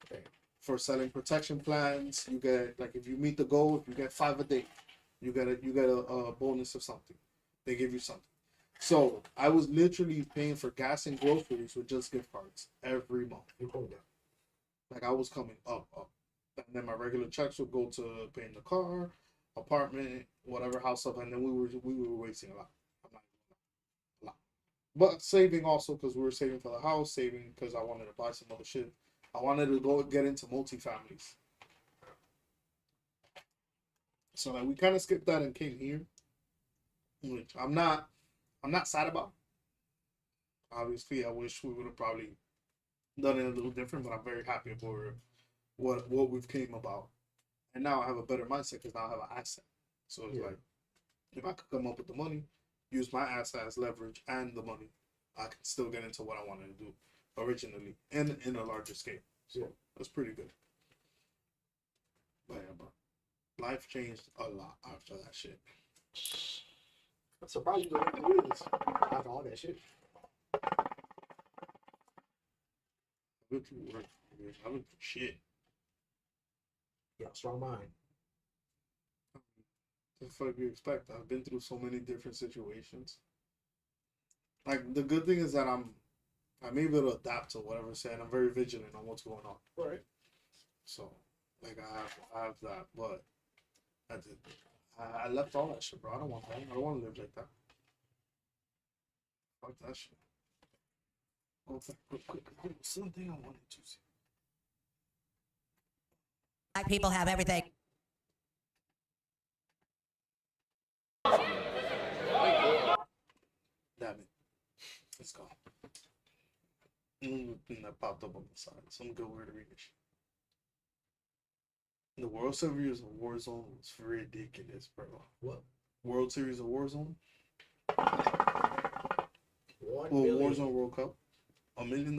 Okay. For selling protection plans, you get, like, if you meet the goal, if you get 5 a day, you get a bonus of something. They give you something. So I was literally paying for gas and groceries with just gift cards every month. You're coming down. Like I was coming up. And then my regular checks would go to paying the car, apartment, whatever house up, and then we were wasting a lot. But saving also because we were saving for the house, saving because I wanted to buy some other shit. I wanted to go get into multifamilies. So like we kind of skipped that and came here, which I'm not sad about. Obviously, I wish we would have probably done it a little different, but I'm very happy for what we've came about. And now I have a better mindset because now I have an asset. So it's like, if I could come up with the money, use my asset as leverage and the money, I can still get into what I wanted to do originally and in a larger scale. So that's pretty good. But yeah, bro, life changed a lot after that shit. I'm surprised you don't do this after all that shit. I've been through work. I've been through shit. Yeah, strong mind. What the fuck you expect? I've been through so many different situations. Like the good thing is that I'm able to adapt to whatever's said. I'm very vigilant on what's going on. Right. So, like I have that, but I left all that shit, bro. I don't want that. I don't want to live like that. Fuck that shit. Go back real quick. There was something I wanted to see. Black people have everything. Damn it. Let's go. Thing that popped up on the side. Some good word to read this shit. The World Series of Warzone was ridiculous, bro. What? World Series of Warzone? Warzone World Cup. $1 million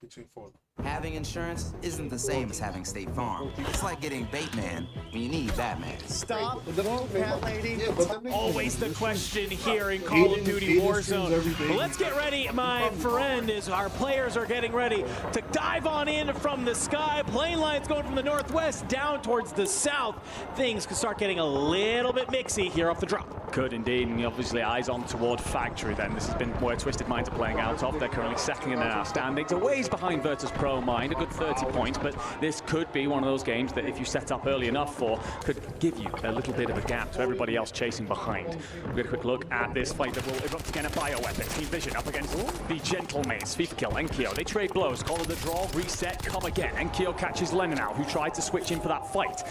between 4 of them. Having insurance isn't the same as having State Farm. It's like getting Bateman when you need Batman. Stop, cat lady. Always the question here in Call of Duty Warzone. But let's get ready, my friend, as our players are getting ready to dive on in from the sky. Plane lines going from the northwest down towards the south. Things could start getting a little bit mixy here off the drop. Could indeed, and obviously eyes on toward Factory then. This has been where Twisted Minds are playing out of. They're currently second in our standings, a ways behind Virtus Pro Mind, a good 30 points, but this could be one of those games that if you set up early enough for, could give you a little bit of a gap to everybody else chasing behind. We'll get a quick look at this fight that will erupt again at Bioweapon. Team Vision up against the Gentle Maze. FIFA kill, Enkyo. They trade blows, call it a draw, reset, come again. Enkyo catches Lennon out, who tried to switch in for that fight.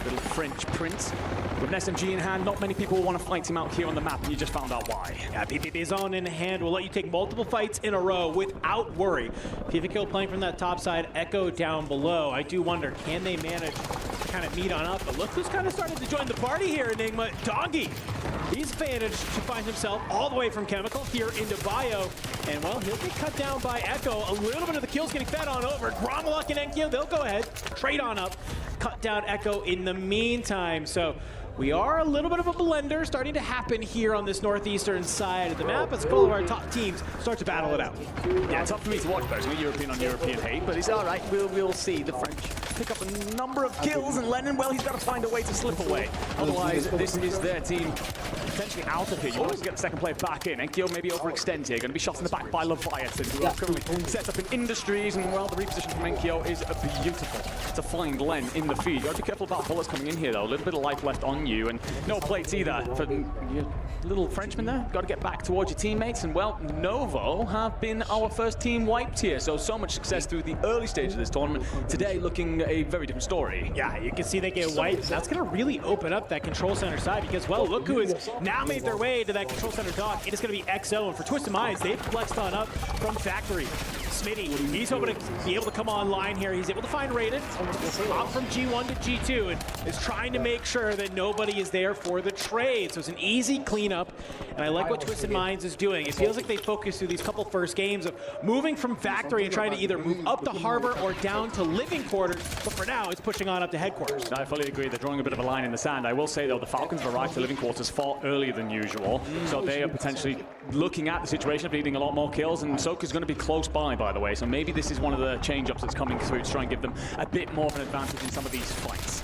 Little French prince. With an SMG in hand, not many people will want to fight him out here on the map, and you just found out why. Yeah, PPP zone in hand will let you take multiple fights in a row without worry. FIFA kill playing from that top side, Echo down below. I do wonder, can they manage kind of meet on up. But look who's kind of started to join the party here, Enigma. Doggy. He's managed to find himself all the way from Chemical here into Bio. And, well, he'll get cut down by Echo. A little bit of the kills getting fed on over. Gromlock and Enkyo, they'll go ahead, trade on up, cut down Echo in the meantime. So we are a little bit of a blender starting to happen here on this northeastern side of the map as a couple of our top teams start to battle it out. Yeah, tough for me to watch personally, European on European hate, but it's all right. We'll see. The French pick up a number of kills, and Lennon, well, he's got to find a way to slip away. Otherwise, this is their team potentially out of here. You always get the second player back in. Enkyo maybe overextend here. Going to be shot in the back by Leviathan, who are currently set up in Industries, and, well, the reposition from Enkyo is beautiful to find Len in the feed. You got to be careful about bullets coming in here, though. A little bit of life left on you, and no plates either for your little Frenchman there. Got to get back towards your teammates, and, well, Novo have been our first team wiped here, so much success through the early stage of this tournament. Today, looking a very different story. Yeah, you can see they get wiped. That's going to really open up that control center side because, well, look who has now made their way to that control center dock. It is going to be XO, and for Twisted Minds, they've flexed on up from Factory. Smitty, he's hoping to be able to come online here. He's able to find Raiden, up from G1 to G2, and is trying to make sure that nobody is there for the trade. So it's an easy cleanup, and I like what Twisted Minds is doing. It feels like they focus through these couple first games of moving from Factory and trying to either move up to Harbor or down to Living Quarters, but for now, it's pushing on up to Headquarters. I fully agree. They're drawing a bit of a line in the sand. I will say, though, the Falcons have arrived to Living Quarters far earlier than usual, so they are potentially looking at the situation of needing a lot more kills, and Soka's going to be close by the way, so maybe this is one of the change-ups that's coming through to try and give them a bit more of an advantage in some of these fights.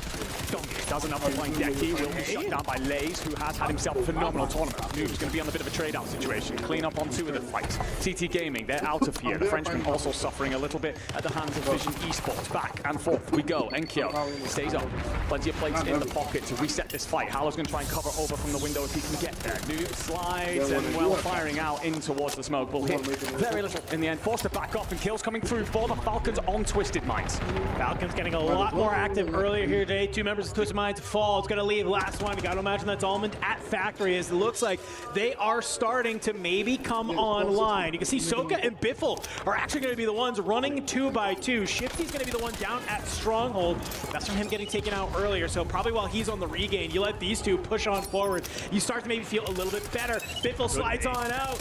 Does enough to find Decky, will be shut down by Lays, who has had himself a phenomenal tournament. Noob's going to be on a bit of a trade-out situation. Clean up on two of the fights. TT Gaming, they're out of here. The Frenchman also suffering a little bit at the hands of Vision Esports. Back and forth we go. Enkyo stays up. Plenty of plates in the pocket to reset this fight. Hallow's going to try and cover over from the window if he can get there. Noob slides and, well, firing out in towards the smoke. Will hit very little in the end. Forced to back off, and kills coming through for the Falcons on Twisted Minds. Falcons getting a lot more active earlier here today. Two members of Twisted Minds fall. It's going to leave last one. You got to imagine that's Almond at Factory, as it looks like they are starting to maybe come online. You can see Soka and Biffle are actually going to be the ones running 2 by 2. Shifty's going to be the one down at Stronghold. That's from him getting taken out earlier, so probably while he's on the regain, you let these two push on forward. You start to maybe feel a little bit better. Biffle slides on out.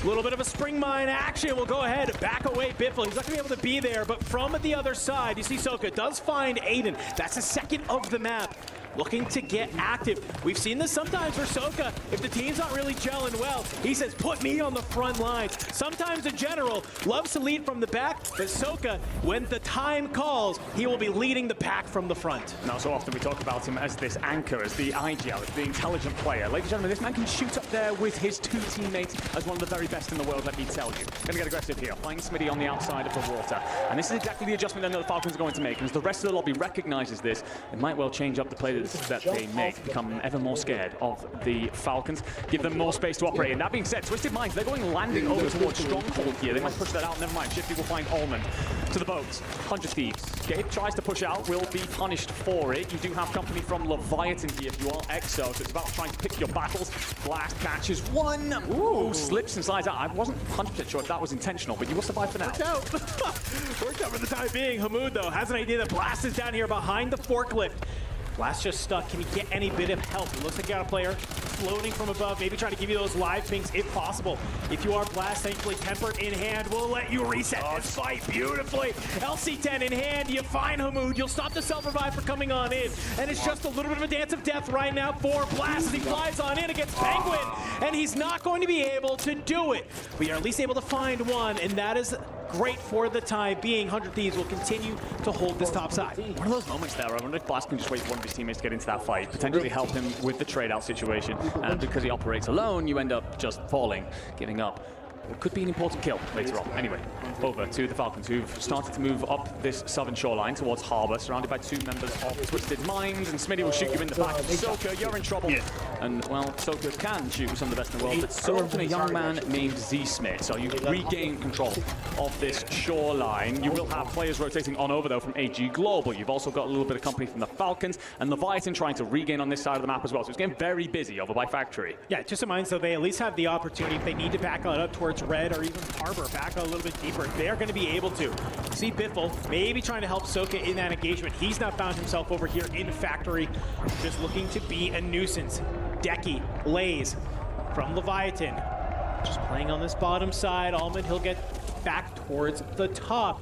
A little bit of a spring mine action. We'll go ahead, back away Biffle. He's not going to be able to be there, but from the other side, you see Soka does find Aiden. That's the second of the map. Looking to get active. We've seen this sometimes for Soka. If the team's not really gelling well, he says, put me on the front lines. Sometimes a general loves to lead from the back, but Soka, when the time calls, he will be leading the pack from the front. Now, so often we talk about him as this anchor, as the IGL, as the intelligent player. Ladies and gentlemen, this man can shoot up there with his two teammates as one of the very best in the world, let me tell you. Gonna get aggressive here. Find Smitty on the outside of the water. And this is exactly the adjustment I know the Falcons are going to make. And as the rest of the lobby recognizes this, it might well change up the play that they make, become ever more scared of the Falcons, give them more space to operate. And that being said, Twisted Minds, they're going landing over towards Stronghold here. They might push that out, never mind. Shifty will find Almond to the boats. 100 Thieves. Gabe tries to push out, will be punished for it. You do have company from Leviathan here if you are Exo, so it's about trying to pick your battles. Blast catches one. Ooh, slips and slides out. I wasn't 100% sure if that was intentional, but you will survive for now. Worked out. Worked out for the time being. Hamoud, though, has an idea that Blast is down here behind the forklift. Blast just stuck. Can he get any bit of help? It looks like you got a player floating from above, maybe trying to give you those live pings if possible. If you are Blast, thankfully Tempered in hand will let you reset this fight beautifully. LC10 in hand, you find Hamoud. You'll stop the self-revive for coming on in. And it's just a little bit of a dance of death right now for Blast as he flies on in against Penguin. And he's not going to be able to do it. We are at least able to find one, and that is great for the time being. 100 Thieves will continue to hold this top side. One of those moments there, I wonder if Blast can just wait for one of his teammates to get into that fight, potentially help him with the trade-out situation. And because he operates alone, you end up just falling, giving up. It could be an important kill later on. Anyway, over to the Falcons, who've started to move up this southern shoreline towards Harbor, surrounded by two members of Twisted Minds, and Smitty will shoot you in the back. Soka, you're in trouble. Yeah. And, well, Soka can shoot some of the best in the world, but so can a young man named Z-Smith. So you regain control of this shoreline. You will have players rotating on over, though, from AG Global. You've also got a little bit of company from the Falcons, and Leviathan trying to regain on this side of the map as well. So it's getting very busy over by Factory. Yeah, just a mind, so they at least have the opportunity if they need to back on up towards Red or even Harbor, back a little bit deeper. however, they're going to be able to. See Biffle maybe trying to help Soka in that engagement. He's now found himself over here in Factory, just looking to be a nuisance. Decky lays from Leviathan, just playing on this bottom side. Almond, he'll get back towards the top.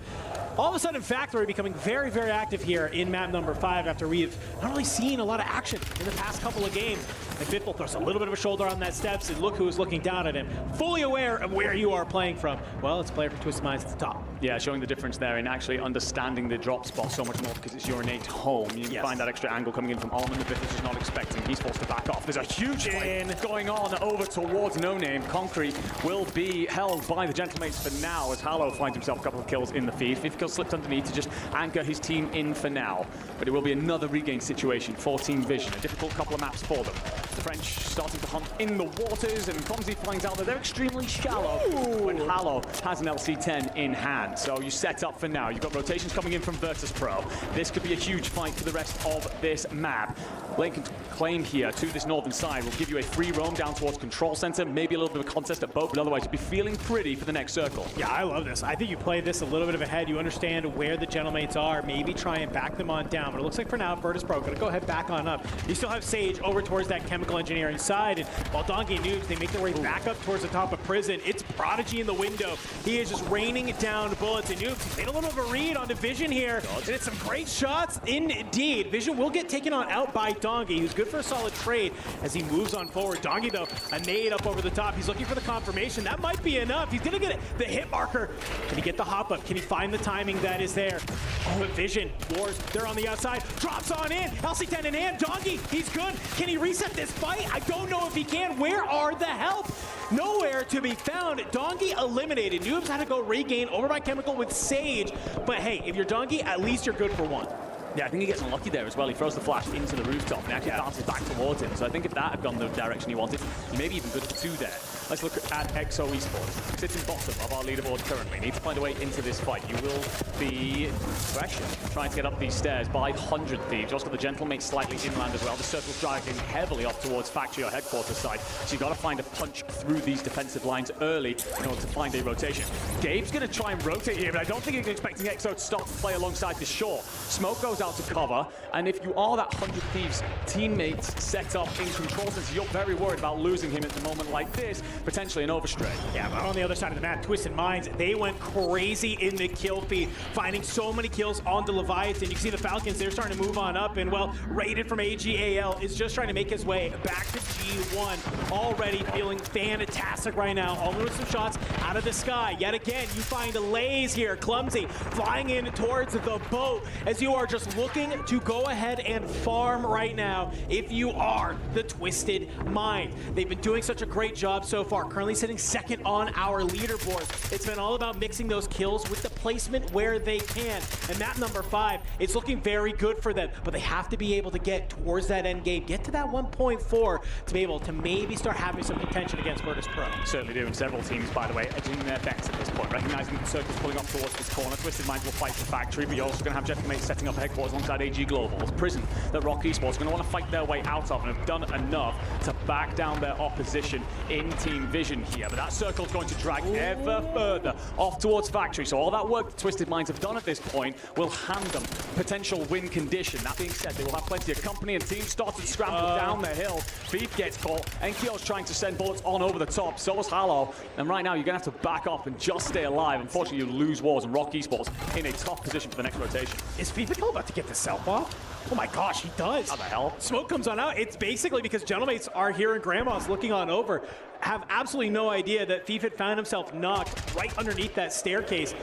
All of a sudden, Factory becoming very, very active here in map number 5 after we've not really seen a lot of action in the past couple of games. And Biffle throws a little bit of a shoulder on that steps, and look who's looking down at him. Fully aware of where you are playing from. Well, it's player from Twisted Minds at the top. Yeah, showing the difference there in actually understanding the drop spot so much more because it's your innate home. You find that extra angle coming in from Almond that Biffle's just not expecting. He's forced to back off. There's a huge fight going on over towards No Name. Concrete will be held by the Gentlemates for now as Hallow finds himself a couple of kills in the feed. 5th kill slipped underneath to just anchor his team in for now. But it will be another regain situation for Team Vision. A difficult couple of maps for them. The French starting to hunt in the waters, and Clumsy finds out that they're extremely shallow when Hallow has an LC-10 in hand. So you set up for now. You've got rotations coming in from Virtus Pro. This could be a huge fight for the rest of this map. Lincoln's claim here to this northern side will give you a free roam down towards Control Center, maybe a little bit of a contest at both, but otherwise you'll be feeling pretty for the next circle. Yeah, I love this. I think you play this a little bit of ahead. You understand where the Gentlemates are, maybe try and back them on down. But it looks like for now, Virtus Pro going to go ahead back on up. You still have Sage over towards that chemical engineering side, and while Donkey and Noobs, they make their way back up towards the top of Prison. It's Prodigy in the window. He is just raining down bullets, and Noobs made a little bit of a read on the Vision here, and it's some great shots indeed. Vision will get taken on out by Donkey, who's good for a solid trade as he moves on forward. Donkey, though, a nade up over the top. He's looking for the confirmation. That might be enough. He's going to get the hit marker. Can he get the hop up? Can he find the timing that is there? Oh, but Vision, Wars, they're on the outside. Drops on in. LC-10 in hand. Donkey, he's good. Can he reset this fight? I don't know if he can. Where are the help? Nowhere to be found. Donkey eliminated. Noobs had to go regain over by Chemical with Sage. But hey, if you're Donkey, at least you're good for one. Yeah, I think he gets unlucky there as well. He throws the flash into the rooftop and actually bounces back towards him. So I think if that had gone the direction he wanted, he may be even good for 2 there. Let's look at XO Esports. Sitting bottom of our leaderboard currently. Need to find a way into this fight. You will be pressure trying to get up these stairs by 100 Thieves. Also got the Gentlemate slightly inland as well. The circle's dragging heavily off towards Factory or headquarters side. So you've got to find a punch through these defensive lines early in order to find a rotation. Gabe's going to try and rotate here, but I don't think he's expecting XO to start to play alongside the shore. Smoke goes out to cover, and if you are that 100 Thieves teammates set up in Control Center, you're very worried about losing him at the moment like this, potentially an overstray. Yeah, but on the other side of the map, Twisted Minds, they went crazy in the kill feed, finding so many kills on the Leviathan. You can see the Falcons, they're starting to move on up, and well, Rated from AGAL is just trying to make his way back to G1. Already feeling fantastic right now, all with some shots out of the sky. Yet again, you find a Lays here, Clumsy, flying in towards the boat as you are just looking to go ahead and farm right now if you are the Twisted Mind. They've been doing such a great job so far, currently sitting second on our leaderboard. It's been all about mixing those kills with the placement where they can. And map number 5, it's looking very good for them, but they have to be able to get towards that end game, get to that 1.4 to be able to maybe start having some contention against Virtus Pro. Certainly do, and several teams, by the way, edging their bets at this point, recognizing the circle's pulling up towards this corner. Twisted Minds will fight the Factory, but you're also going to have Gentlemate setting up headquarters alongside AG Global. Prison that Rock Esports are going to want to fight their way out of and have done enough to back down their opposition in Team Vision here. But that circle's going to drag ever further off towards Factory. So all that work the Twisted Minds have done at this point will hand them potential win condition. That being said, they will have plenty of company, and teams start to scramble down the hill. Thief gets caught, and Kyo's trying to send bullets on over the top. So is Hallow. And right now, you're going to have to back off and just stay alive. Unfortunately, you lose Wars, and Rock Esports in a tough position for the next rotation. Is FIFA about to get the self off? Oh my gosh, he does. How the hell? Smoke comes on out. It's basically because Gentlemates are here and Grandma's looking on over. Have absolutely no idea that Thief had found himself knocked right underneath that staircase.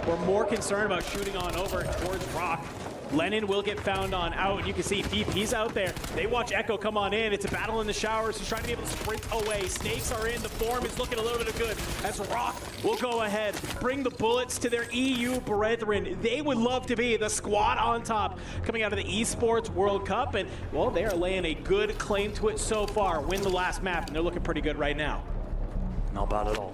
We're more concerned about shooting on over towards Rock. Lennon will get found on out, and you can see Thief, he's out there. They watch Echo come on in. It's a battle in the showers. He's trying to be able to sprint away. Snakes are in. The form is looking a little bit of good as Rock will go ahead, bring the bullets to their EU brethren. They would love to be the squad on top coming out of the Esports World Cup, and, well, they are laying a good claim to it so far. Win the last map, and they're looking pretty good right now. Not bad at all.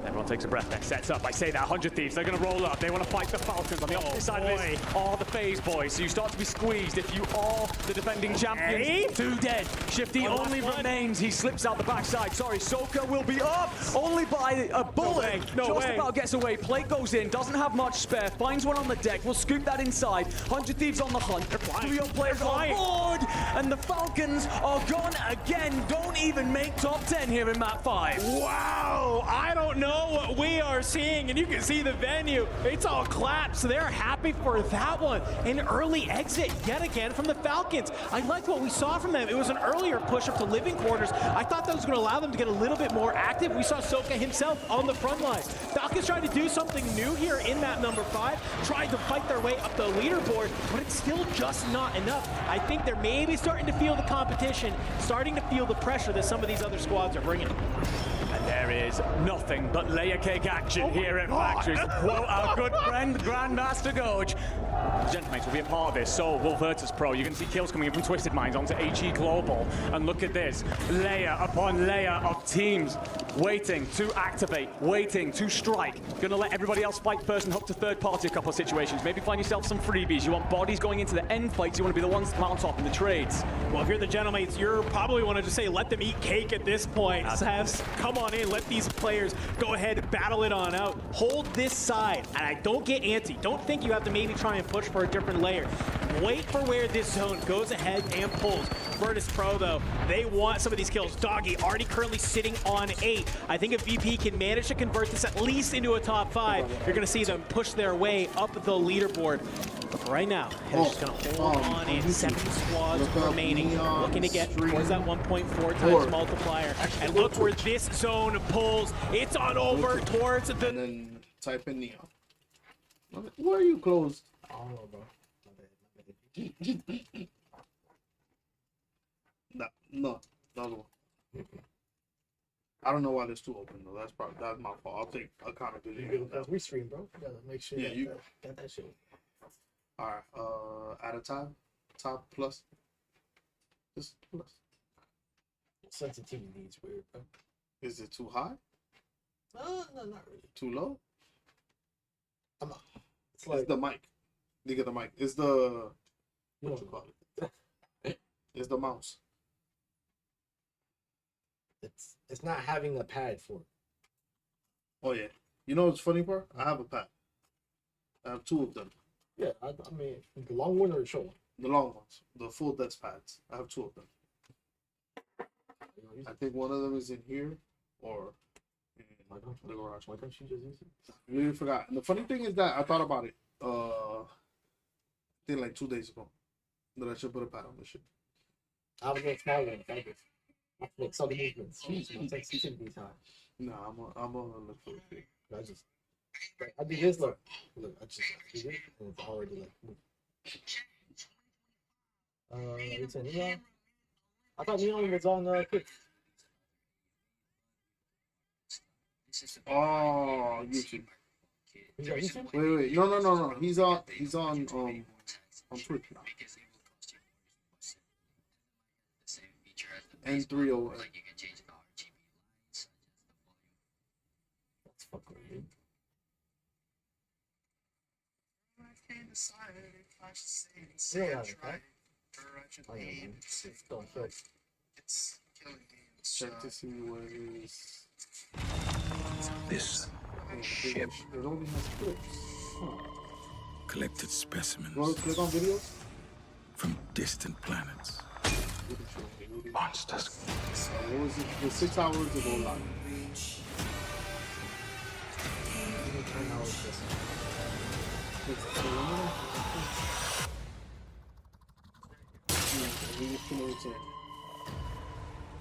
Everyone takes a breath, then sets up. I say that 100 Thieves, they're going to roll up. They want to fight the Falcons. On the opposite side of this are the FaZe boys. So you start to be squeezed if you are the defending champions. Hey. 2 dead. Shifty only remains. He slips out the backside. Sorry, Soka will be up only by a bullet. No Just way. about gets away. Plate goes in, doesn't have much spare. Finds one on the deck. We'll scoop that inside. 100 Thieves on the hunt. 3 players on board. And the Falcons are gone again. Don't even make top 10 here in map 5. Wow, I don't know what we are seeing, and you can see the venue. It's all clapped, so they're happy for that one. An early exit yet again from the Falcons. I liked what we saw from them. It was an earlier push up to living quarters. I thought that was going to allow them to get a little bit more active. We saw Soka himself on the front line. Falcons trying to do something new here in map number 5, trying to fight their way up the leaderboard, but it's still just not enough. I think they're maybe starting to feel the competition, starting to feel the pressure that some of these other squads are bringing. And there is nothing but layer cake action here at Factories. To quote our good friend Grandmaster Goge. Gentlemen will be a part of this, so will Virtus Pro. You can see kills coming in from Twisted Minds onto HE Global. And look at this, layer upon layer of teams waiting to activate, waiting to strike. Gonna let everybody else fight first and hook to third party a couple of situations. Maybe find yourself some freebies. You want bodies going into the end fights. You want to be the ones to come on top in the trades. Well, if you're the gentlemen, you're probably want to just say, let them eat cake at this point. Come on in, let these players go ahead, battle it on out. Hold this side, and I don't get antsy. Don't think you have to maybe try and push for a different layer. Wait for where this zone goes ahead and pulls. Virtus Pro, though, they want some of these kills. Doggy already currently sitting on 8. I think if VP can manage to convert this at least into a top 5, you're going to see them push their way up the leaderboard. But for right now, they're just going to hold on in. 7 squads remaining, looking to get towards that 1.4 times multiplier. And look where this zone pulls. It's on over towards the... And then type in Neon. Where are you closed? I don't know, bro. No, another one. I don't know why there's 2 open though. That's my fault. I'll take accountability. Because we stream, bro. You gotta make sure you got that shit. Alright, at a time, top plus. Just plus. Sensitivity is weird, bro. Is it too high? No, not really. Too low? It's like the mic. Look at the mic. It's the what you call it? It's the mouse. It's not having a pad for it. Oh yeah. You know what's funny part? I have a pad. I have 2 of them. Yeah, I mean the long one or the short one? The long ones. The full Death's pads. I have 2 of them. I think one of them is in here or in the garage. Why don't you just use it? I really forgot. And the funny thing is that I thought about it I think like 2 days ago. That I should put a pad on this shit. I was going smaller than that. I have to make some movements. My sensitivity time. No, I'm gonna look for it. I do this, look, I just do this, and it's already like it's a Neon. I thought Neon was on Quick. Oh, YouTube. He's on YouTube? Wait. No. He's on Twitch now. N301. That's fucking weird. Check to see what it is. This ship It only has clips. collected specimens Go click on videos. from distant planets. Monsters. What was it? The 6 hours ago live.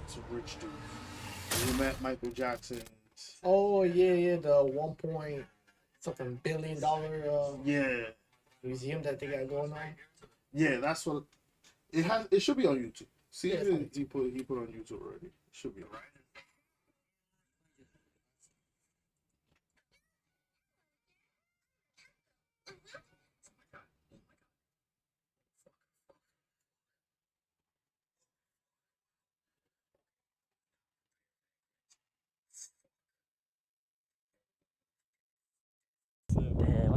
It's a rich dude. We met Michael Jackson. Oh yeah, the 1 point something billion yeah museum that they got going on. Yeah, that's what it has. It should be on YouTube. See, Yeah, he put on YouTube already. It should be alright.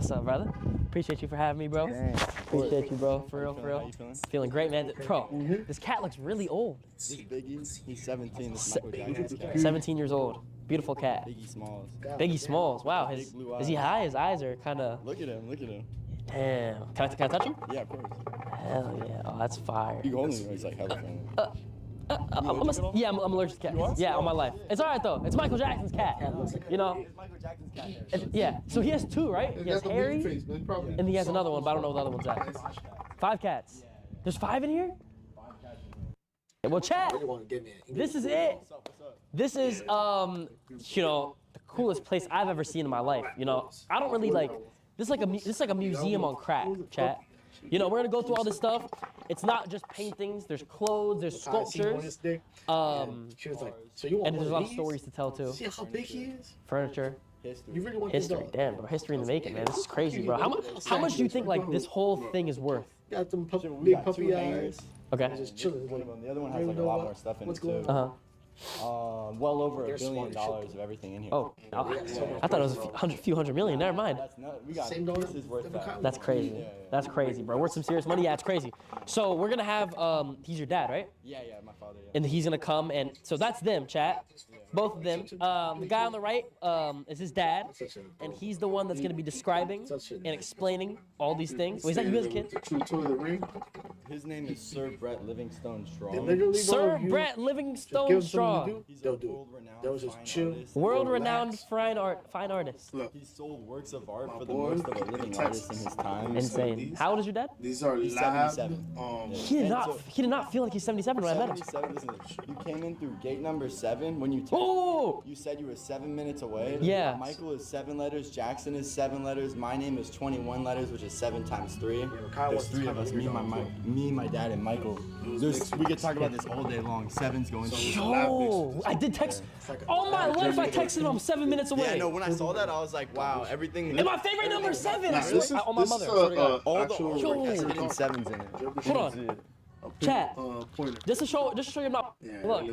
What's up, brother? Appreciate you for having me, bro. Appreciate you, bro. For real, for real. How you feeling? Feeling great, man. Bro, this cat looks really old. This is Biggie. He's 17. This is Michael Jackson's cat. 17 years old. Beautiful cat. Biggie Smalls. Biggie Smalls. Wow. Big blue Is he eyes. high? His eyes are kind of. Look at him. Look at him. Damn. Can I touch him? Yeah, of course. Hell yeah. Oh, that's fire. You can hold him. He's like hella friendly. I'm allergic to cats. Yeah, all my life. It's all right though. It's Michael Jackson's cat. You know. It's Michael Jackson's cat. Yeah. So he has two, right? He has Harry, and he has another one, but I don't know what the other one's at. 5 cats. There's 5 in here. Well, chat. This is it. This is you know, the coolest place I've ever seen in my life. You know, I don't really like. This is like a museum on crack, chat. You know, we're gonna go through all this stuff. It's not just paintings. There's clothes. There's sculptures. She was like, so you want And there's a lot of these? stories to tell too. See how big he is? Furniture. History. You really want History. this dog? Damn, bro. History in the making, man. This is crazy, bro. How much do you think like this whole thing is worth? Got them We big got puppy 2 eyes. hangers. Okay. Just chilling. One of them. The other one has like a lot more stuff in it too. Well over $1 billion of everything in here. Oh, I thought it was a few hundred million. Never mind. That's not, we got Same this is worth that. That's crazy. Yeah. That's crazy, bro. Worth some serious money. Yeah, it's crazy. So we're gonna have he's your dad, right? Yeah, my father. Yeah. And he's gonna come, and so that's them, chat. Both of them. The guy on the right is his dad, and he's the one that's gonna be describing and explaining all these things. Wait, is that you as a kid? His name is Sir Brett Livingstone Strong. Sir Brett Livingstone Strong. He's a world-renowned World-renowned fine artist. He sold works of art for the most of a living artist in his time. Insane. How old is your dad? These are He's lab. 77. He did not feel like he's 77 when I met him. 77, listen, you came in through gate number 7 when you you said you were 7 minutes away. Yeah. Michael is 7 letters, Jackson is 7 letters, my name is 21 letters, which is 7 times 3. There's 3 of us, me, my dad, and Michael. We could talk about this all day long. 7's going through. Yo, I did text. All my life I texted him. I'm 7 minutes away. Yeah, no, when I saw that, I was like, wow, everything. And my favorite number is 7. This is on my mother. Swear to God. All the actual artwork has hidden 7s in it. Hold on. Chat. Just to show you I'm not. Look,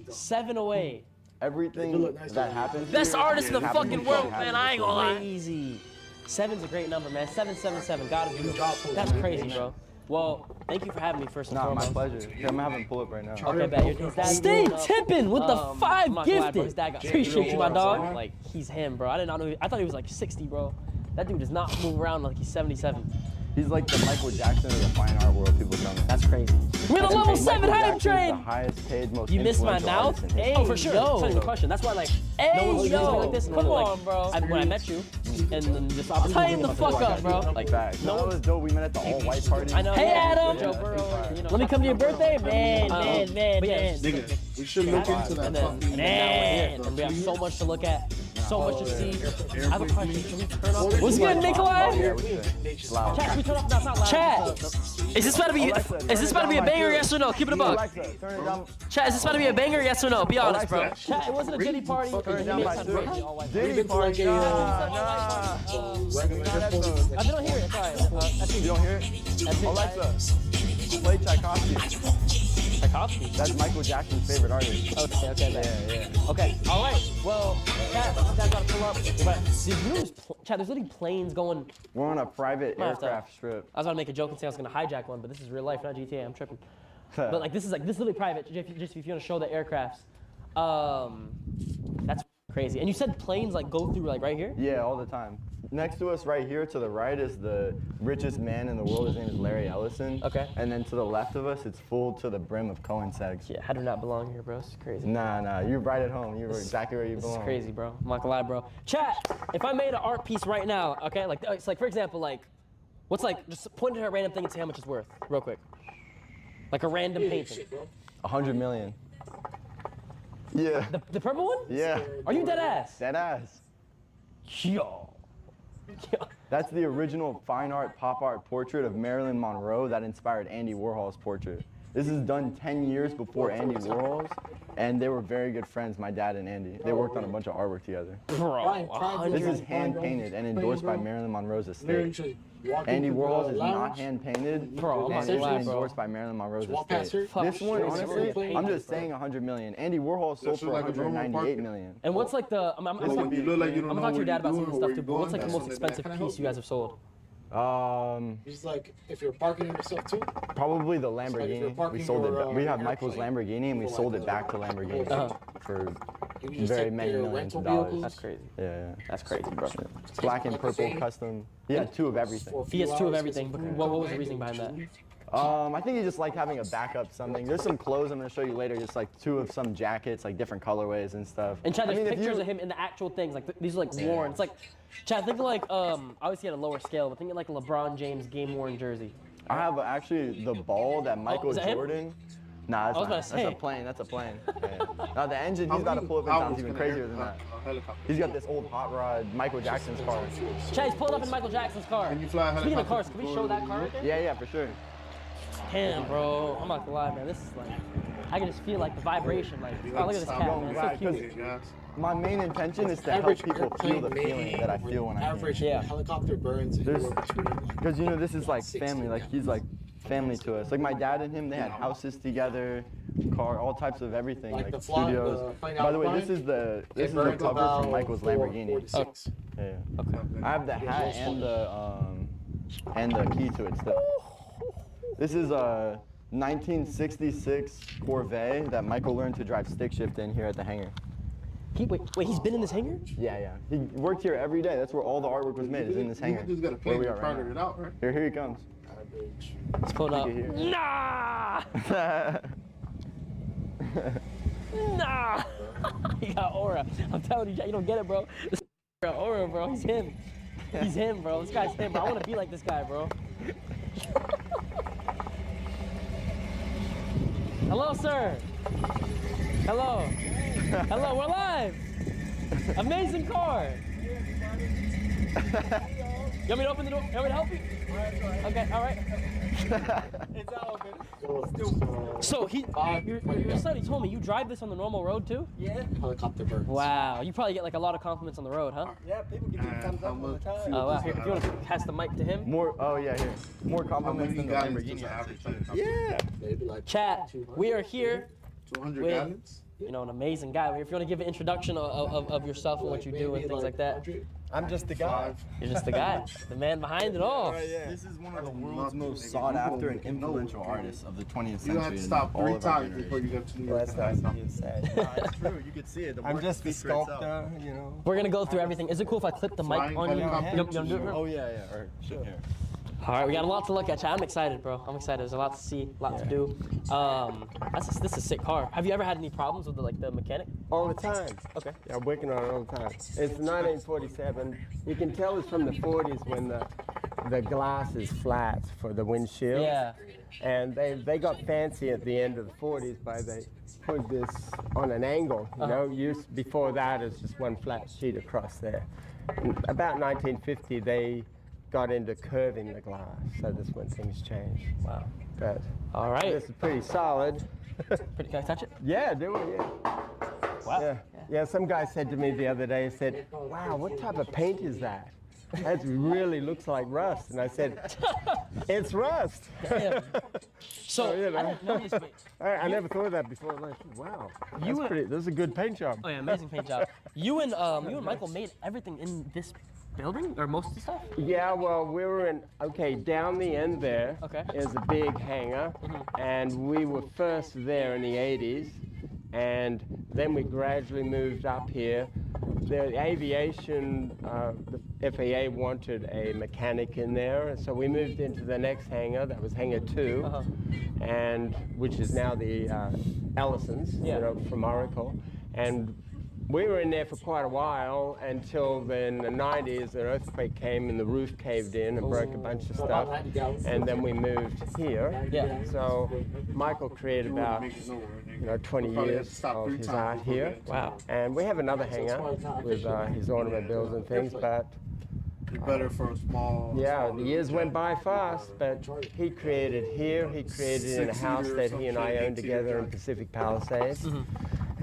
7 away. Everything that happens. Best here artist in the happens fucking before it world, man. happens I ain't gonna before. lie. Crazy. 7's a great number, man. 777. God is good. That's crazy, bro. Well, thank you for having me first and foremost. My pleasure. Here, I'm having him pull up right now. Okay, bet. Stay tipping with the 5 gifted. Appreciate you, my dog. Like, he's him, bro. I did not know. I thought he was like 60, bro. That dude does not move around like he's 77. He's like the Michael Jackson of the fine art world. People tell me. That's crazy. We're the level 7 hype train. The highest paid, most You missed my influential mouth? artist in history. Oh, for sure. That's not even a question. That's why, like, no one's using me like this. Come on, bro. When I met you, and then just tighten the fuck up, bro. Like that. No, it was dope. We met at the all-white party. I know. Hey, Adam. Let me come to your birthday, man. Nigga, we should look into that fucking. Man, we have so much to look at. So much to see. I have a question. Can we turn off? What's good, Nikolai? Chat, can we turn off? That's not loud. Chat, is this about to be a banger? Yes or no? Keep it a buck. Chat, is this about to be a banger? Yes or no? Be honest, bro. Chat, it wasn't a Diddy party. Diddy party? Nah. I don't hear it. Sorry. You don't hear it? Alexa, play Tchaikovsky. Tchaikovsky? That's Michael Jackson's favorite artist. Okay, Yeah. Okay, all right. Well, Chat, gotta pull up. But Chat, there's literally planes going. We're on a private aircraft strip. I was gonna make a joke and say I was gonna hijack one, but this is real life, not GTA. I'm tripping. But like this is literally private. Just if you want to show the aircrafts, that's crazy. And you said planes like go through like right here? Yeah, all the time. Next to us right here to the right is the richest man in the world. His name is Larry Ellison. Okay. And then to the left of us, it's full to the brim of Cohen segs. Yeah, I do not belong here, bro. It's crazy. Nah, you're right at home. You're exactly where you belong. This is crazy, bro. I'm not gonna lie, bro. Chat, if I made an art piece right now, okay, like it's like for example, like, what's like, just point at a random thing and say how much it's worth, real quick. Like a random painting. 100 million. Yeah. The purple one? Yeah. Are you dead ass? Dead ass. Yo. That's the original fine art, pop art portrait of Marilyn Monroe that inspired Andy Warhol's portrait. This is done 10 years before Andy Warhol's, and they were very good friends, my dad and Andy. They worked on a bunch of artwork together. Bro, this is hand-painted and endorsed by Marilyn Monroe's estate. Andy Warhol's is not hand-painted, and it's endorsed by Marilyn Monroe's estate. This one, honestly, I'm just saying 100 million. Andy Warhol sold for 198 million. And what's like the, I'm gonna talk to your dad about some of the stuff too, but what's like the most expensive piece you guys have sold? It's like if you're parking yourself too. Probably the Lamborghini. We sold it. We have Michael's Lamborghini, and we sold it back to Lamborghini for very many millions of dollars. That's crazy. Yeah, that's crazy, bro. Black and purple custom. He had 2 of everything. He has 2 of everything. But what was the reason behind that? I think he just liked having a backup something. There's some clothes I'm gonna show you later, just like 2 of some jackets, like different colorways and stuff. And Chad, there's pictures of him in the actual things, like these are like worn. It's like, Chad, think of like, obviously at a lower scale, but think of like a LeBron James game-worn jersey. I have actually the ball that Michael Jordan. Nah, that's a plane. That's a plane. Yeah. Now the engine, he's got to pull up in sounds even crazier than that. He's got this old hot rod Michael Jackson's car. Chad, he's pulling up in Michael Jackson's car. Can you fly Speaking of cars, can we show that car right there? Yeah, for sure. Damn, bro. I'm not gonna lie, man. This is like, I can just feel like the vibration. Like, oh, look at this cat, man. It's so cute. My main intention is to help people feel the feeling that I feel when I'm here. Helicopter burns. Because you know, this is like family. Like he's like family to us. Like my dad and him, they had houses together, car, all types of everything, like studios. By the way, this is the cover from Michael's Lamborghini. Yeah. Okay. I have the hat and the key to it still. This is a 1966 Corvette that Michael learned to drive stick shift in here at the hangar. Wait, he's been in this hangar? Yeah. He worked here every day. That's where all the artwork was made, is in this hangar. You just gotta play it out, right? Here he comes. Let's pull it up. Nah! Nah! He got aura. I'm telling you, Jack, you don't get it, bro. This got aura, bro. He's him. He's him, bro. This guy's him, bro. I want to be like this guy, bro. Hello, sir. Hello. Hello, we're live. Amazing car. You want me to open the door? You want me to help you? Okay, all right. It's all open. So your son, he told me you drive this on the normal road too? Yeah. Helicopter birds. Wow, you probably get like a lot of compliments on the road, huh? Yeah, people give you thumbs up all the time. Oh wow, here, if you want to pass the mic to him. More compliments than the Lamborghini. Yeah. Chat, we are here 200 with, gallons? you know, an amazing guy. If you want to give an introduction of yourself and what you do and things like that. I'm just the guy. You're just the guy, the man behind it all. This is one of the world's most sought after and influential artists of the 20th century. You have to stop 3 times before you get to New York. That's nice of you to say. It's true. You can see it. I'm just the sculptor, you know. We're gonna go through everything. Is it cool if I clip the mic on you? You want to do it? Oh yeah. Or sure. All right, we got a lot to look at. I'm excited, bro. I'm excited. There's a lot to see, a lot to do. This is a sick car. Have you ever had any problems with the mechanic? All the time. Okay. Yeah, I'm working on it all the time. It's 1947. You can tell it's from the 40s when the glass is flat for the windshield. Yeah. And they got fancy at the end of the 40s by they put this on an angle. You know, before that it's just one flat sheet across there. About 1950 they got into curving the glass, so that's when things changed. Wow. But all right. This is pretty solid. Can I touch it? Yeah, do it, yeah. Wow. Yeah, some guy said to me the other day, he said, wow, what type of paint is that? That really looks like rust. And I said, it's rust. So, you know. I didn't know this, but I never thought of that before. I'm like, wow, that's a good paint job. Oh yeah, amazing paint job. You and Michael made everything in this building, or most of the stuff? Yeah, well, we were down the end there is a big hangar, and we were first there in the 80s, and then we gradually moved up here. The aviation, the FAA wanted a mechanic in there, so we moved into the next hangar, that was hangar 2, and which is now the Ellisons, you know, from Oracle, and we were in there for quite a while until then in the 90s an earthquake came and the roof caved in and broke a bunch of stuff, and then we moved here. Yeah. So Michael created about 20 years of his art here. Wow. And we have another hangar with his automobiles and things, but better for a small. Yeah, the years went by fast, but he created here. He created in a house that he and I owned together in Pacific Palisades.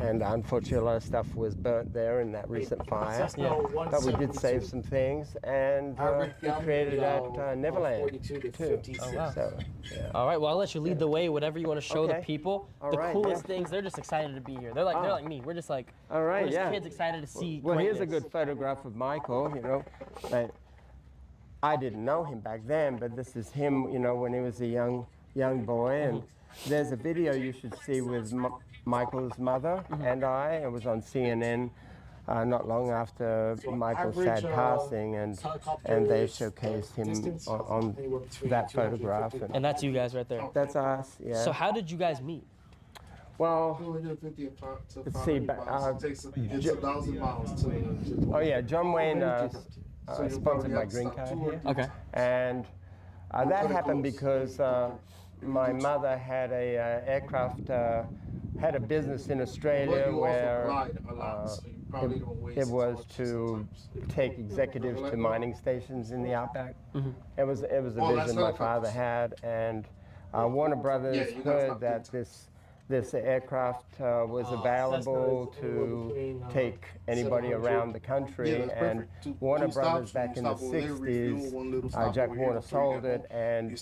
And unfortunately, a lot of stuff was burnt there in that recent fire. But we did save some things, and he created at Neverland too. Oh, wow. So, yeah. All right, well, I'll let you lead the way, whatever you want to show the people. All the right, coolest things, they're just excited to be here. They're like me. We're just like, all right, we're just kids excited to see Well, here's a greatness. good photograph of Michael, you know. But I didn't know him back then, but this is him, you know, when he was a young boy. And there's a video you should see with Michael's mother and I. It was on CNN not long after Michael's sad passing, and they showcased him on that photograph. And that's you guys right there. That's us, yeah. So how did you guys meet? Well, let's see. It's 1,000 miles to. Oh yeah, John Wayne sponsored my green card here. Okay. And that happened because my mother had a aircraft, had a business in Australia where it was to take executives to mining stations in the outback. It was a vision my father had, and Warner Brothers heard that this aircraft was available to take anybody around the country, and Warner Brothers back in the 60s, Jack Warner sold it, and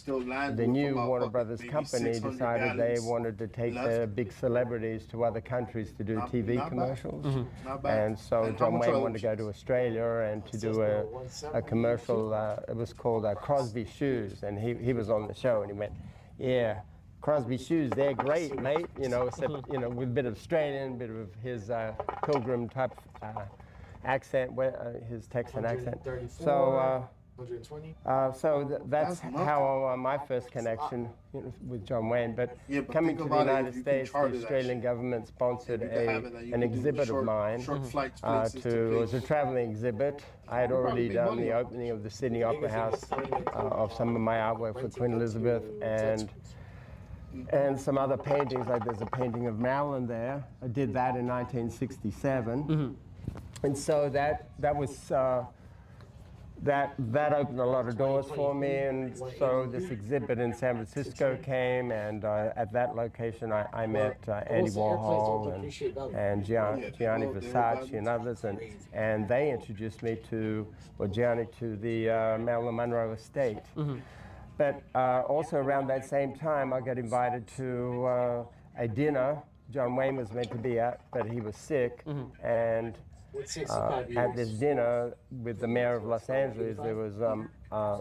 the new Warner Brothers company decided they wanted to take their big celebrities to other countries to do TV commercials. And so John Wayne wanted to go to Australia and to do a commercial, it was called Crosby Shoes, and he was on the show, and he went, yeah, Crosby Shoes, they're great, mate. You know, except, you know, with a bit of Australian, a bit of his Pilgrim type accent, his Texan accent. So, that's how my first connection with John Wayne. But coming to the United States, the Australian government sponsored an exhibit of mine. It was a traveling exhibit. I had already done the opening of the Sydney Opera House of some of my artwork for Queen Elizabeth, and some other paintings, like there's a painting of Marilyn there. I did that in 1967. And so that was, that opened a lot of doors for me, and so this exhibit in San Francisco came, and at that location I met Andy Warhol and Gianni Versace and others, and they introduced me to, well, Gianni to the Marilyn Monroe estate. But also around that same time, I got invited to a dinner John Wayne was meant to be at, but he was sick. And at this dinner with the mayor of Los Angeles, there was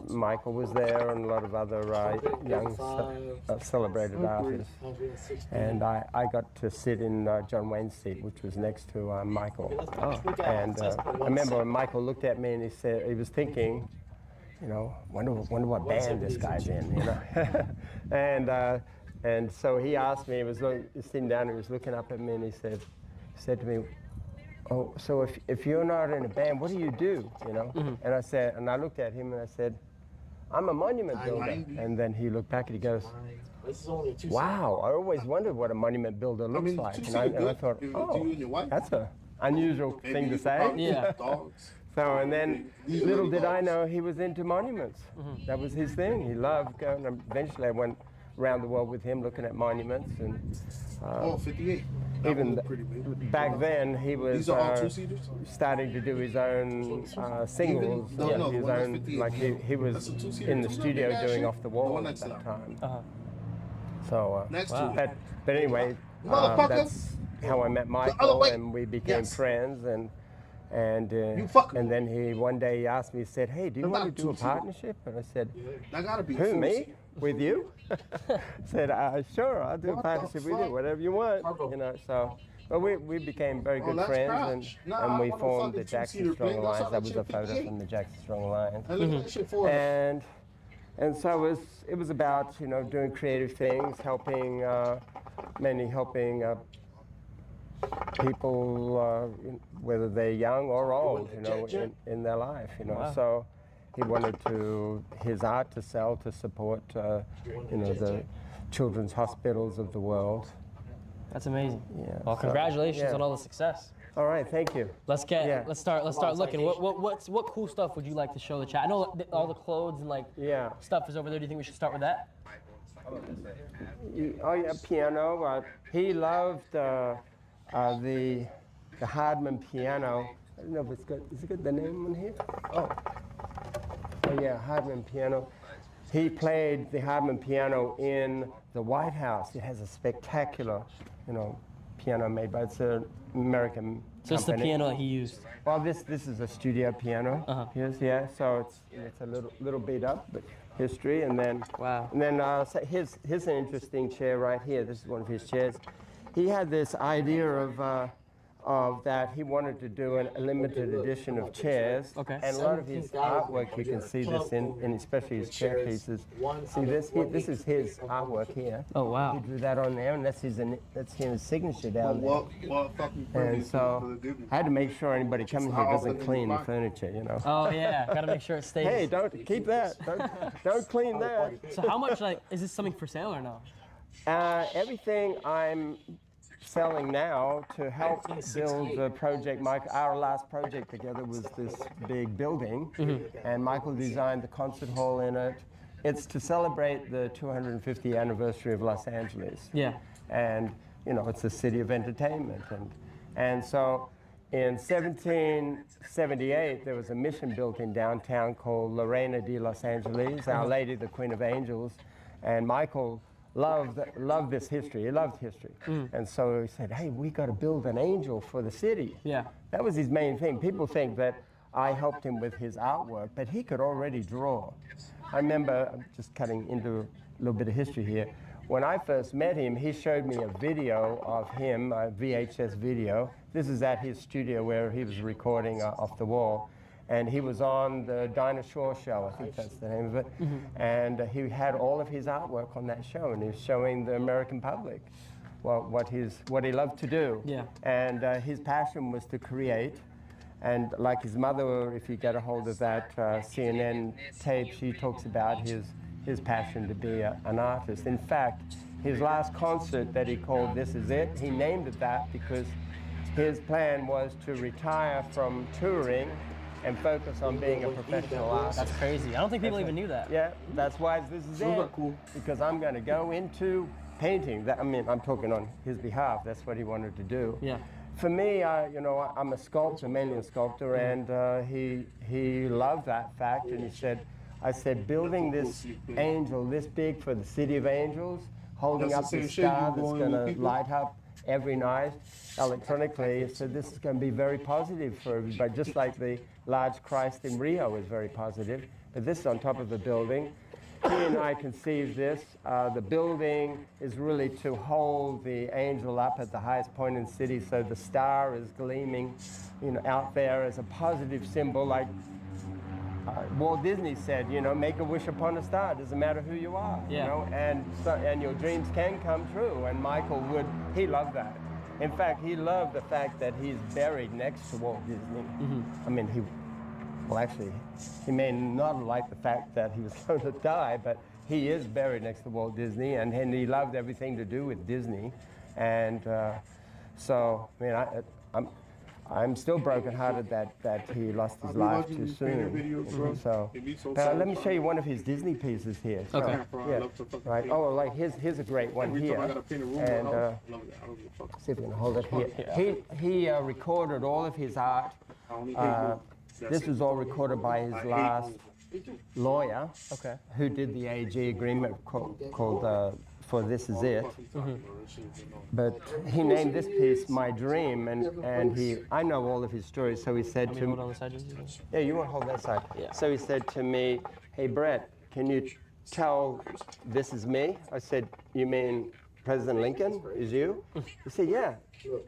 Michael was there and a lot of other young celebrated artists. And I got to sit in John Wayne's seat, which was next to Michael. And I remember when Michael looked at me and he said, he was thinking, you know, wonder what band this guy's in, you know. And so he asked me, he was sitting down, he was looking up at me, and he said to me, "Oh, so if you're not in a band, what do you do?" You know. And I said, and I looked at him and I said, "I'm a monument builder." And then he looked back and he goes, "Wow, I always wondered what a monument builder looks like." And I thought, oh, that's an unusual thing to say. Yeah. So, and then little did I know he was into monuments. That was his thing. He loved going. And eventually I went around the world with him looking at monuments. And 58. Even back then, he was starting to do his own singles. His own, like he was in the studio doing Off the Wall at that time. So, but anyway, that's how I met Michael, and we became friends. And then he one day he asked me, he said, "Hey, do you want to do a partnership?" And I said, "Who, me? With you?" I said, "Sure, I'll do a partnership with you, whatever you want." You know, so. But we became very good friends, and we formed the Jackson Strong Alliance. That was a photo from the Jackson Strong Alliance. And so it was about, you know, doing creative things, helping people, whether they're young or old, you know, in their life, you know. Wow. So he wanted his art to sell to support, you know, the children's hospitals of the world. That's amazing. Yeah. Well, congratulations on all the success. All right, thank you. Let's start looking. What cool stuff would you like to show the chat? I know all the clothes and like stuff is over there. Do you think we should start with that? Piano. He loved the Hardman piano. I don't know if it's good. Is it good? The name on here? Oh yeah, Hardman piano. He played the Hardman piano in the White House. It has a spectacular, piano made by it's an American So it's the piano that he used. Well, this is a studio piano. Yeah. So it's a little beat up, but history, and then so here's an interesting chair right here. This is one of his chairs. He had this idea of that he wanted to do a limited edition of chairs. Okay. And a lot of his artwork, you can see this in especially his chair pieces. See this? This is his artwork here. Oh wow. He drew that on there, and that's his signature down there. And so I had to make sure anybody coming here doesn't clean the furniture, Oh yeah, gotta make sure it stays. Hey, don't keep that. Don't clean that. So how much is this something for sale or no? Everything I'm selling now to help build the project. Our last project together was this big building, and Michael designed the concert hall in it. It's to celebrate the 250th anniversary of Los Angeles. Yeah. And it's a city of entertainment, and so in 1778 there was a mission built in downtown called La Reina de Los Angeles, Our Lady, the Queen of Angels, and Michael loved this history. He loved history. And so he said, hey, we got to build an angel for the city. Yeah. That was his main thing. People think that I helped him with his artwork, but he could already draw. I remember, I'm just cutting into a little bit of history here. When I first met him, he showed me a video of him, a VHS video. This is at his studio where he was recording off the wall. And he was on the Dinah Shore show, I think that's the name of it. And he had all of his artwork on that show, and he was showing the American public what he loved to do. Yeah. And his passion was to create. And like his mother, if you get a hold of that CNN tape, she talks about his passion to be an artist. In fact, his last concert that he called This Is It, he named it that because his plan was to retire from touring and focus on being a professional artist. That's crazy. I don't think people even knew that. Yeah, that's why This Is It. Because I'm going to go into painting. I'm talking on his behalf. That's what he wanted to do. Yeah. For me, I'm a sculptor, mainly a sculptor, and he loved that fact. And I said, building this angel this big for the city of angels, holding up this star that's going to light up every night electronically. So this is going to be very positive for everybody, just like the large Christ in Rio is very positive. But this is on top of the building. He and I conceived this. The building is really to hold the angel up at the highest point in the city, so the star is gleaming, out there as a positive symbol, like Walt Disney said, make a wish upon a star. It doesn't matter who you are, and your dreams can come true. And Michael he loved that. In fact, he loved the fact that he's buried next to Walt Disney. He may not like the fact that he was going to die, but he is buried next to Walt Disney, and he loved everything to do with Disney. And I'm still brokenhearted that he lost his life too soon. Let me show you one of his Disney pieces here. Okay. Yeah. Right. Oh, here's a great one here. And see if we can hold it here. He recorded all of his art. This was all recorded by his last lawyer, who did the AG agreement called for This Is It. But he named this piece My Dream, and I know all of his stories, so he said to me, yeah, you want to hold that side. Yeah. So he said to me, hey Brett, can you tell this is me? I said, you mean President Lincoln is you? He said, yeah,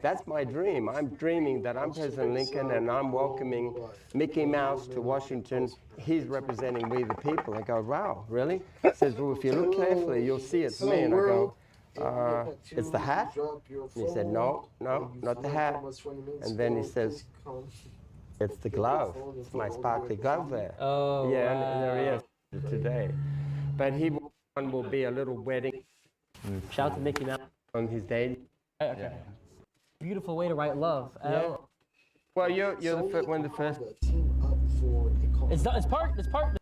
that's my dream. I'm dreaming that I'm President Lincoln and I'm welcoming Mickey Mouse to Washington. He's representing we the people. I go, wow, really? He says, well, if you look carefully, you'll see it's me. And I go, it's the hat? And he said, no, not the hat. And then he says, it's the glove. It's my sparkly glove there. Oh, yeah, wow. and there he is today. But will be a little wedding. Shout out to Mickey Mouse. On his day. Okay. Yeah. Beautiful way to write love. Yeah. Well, you're one of the first. It's not. It's part. It's part.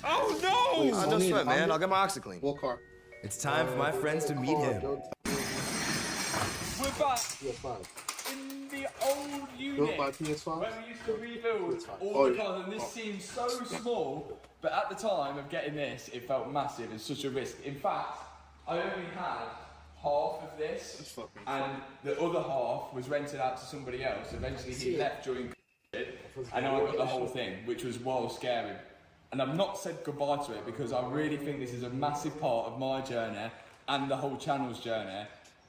Oh no! I'll just swim, man. I'll get my OxyClean. What car? It's time for my friends to meet him. We're back in the old unit where we used to rebuild all the cars, and this seems so small, but at the time of getting this, it felt massive and such a risk. In fact, I only had half of this, and the other half was rented out to somebody else. Eventually, he left during COVID, and I got the whole thing, which was wild scary. And I've not said goodbye to it because I really think this is a massive part of my journey and the whole channel's journey.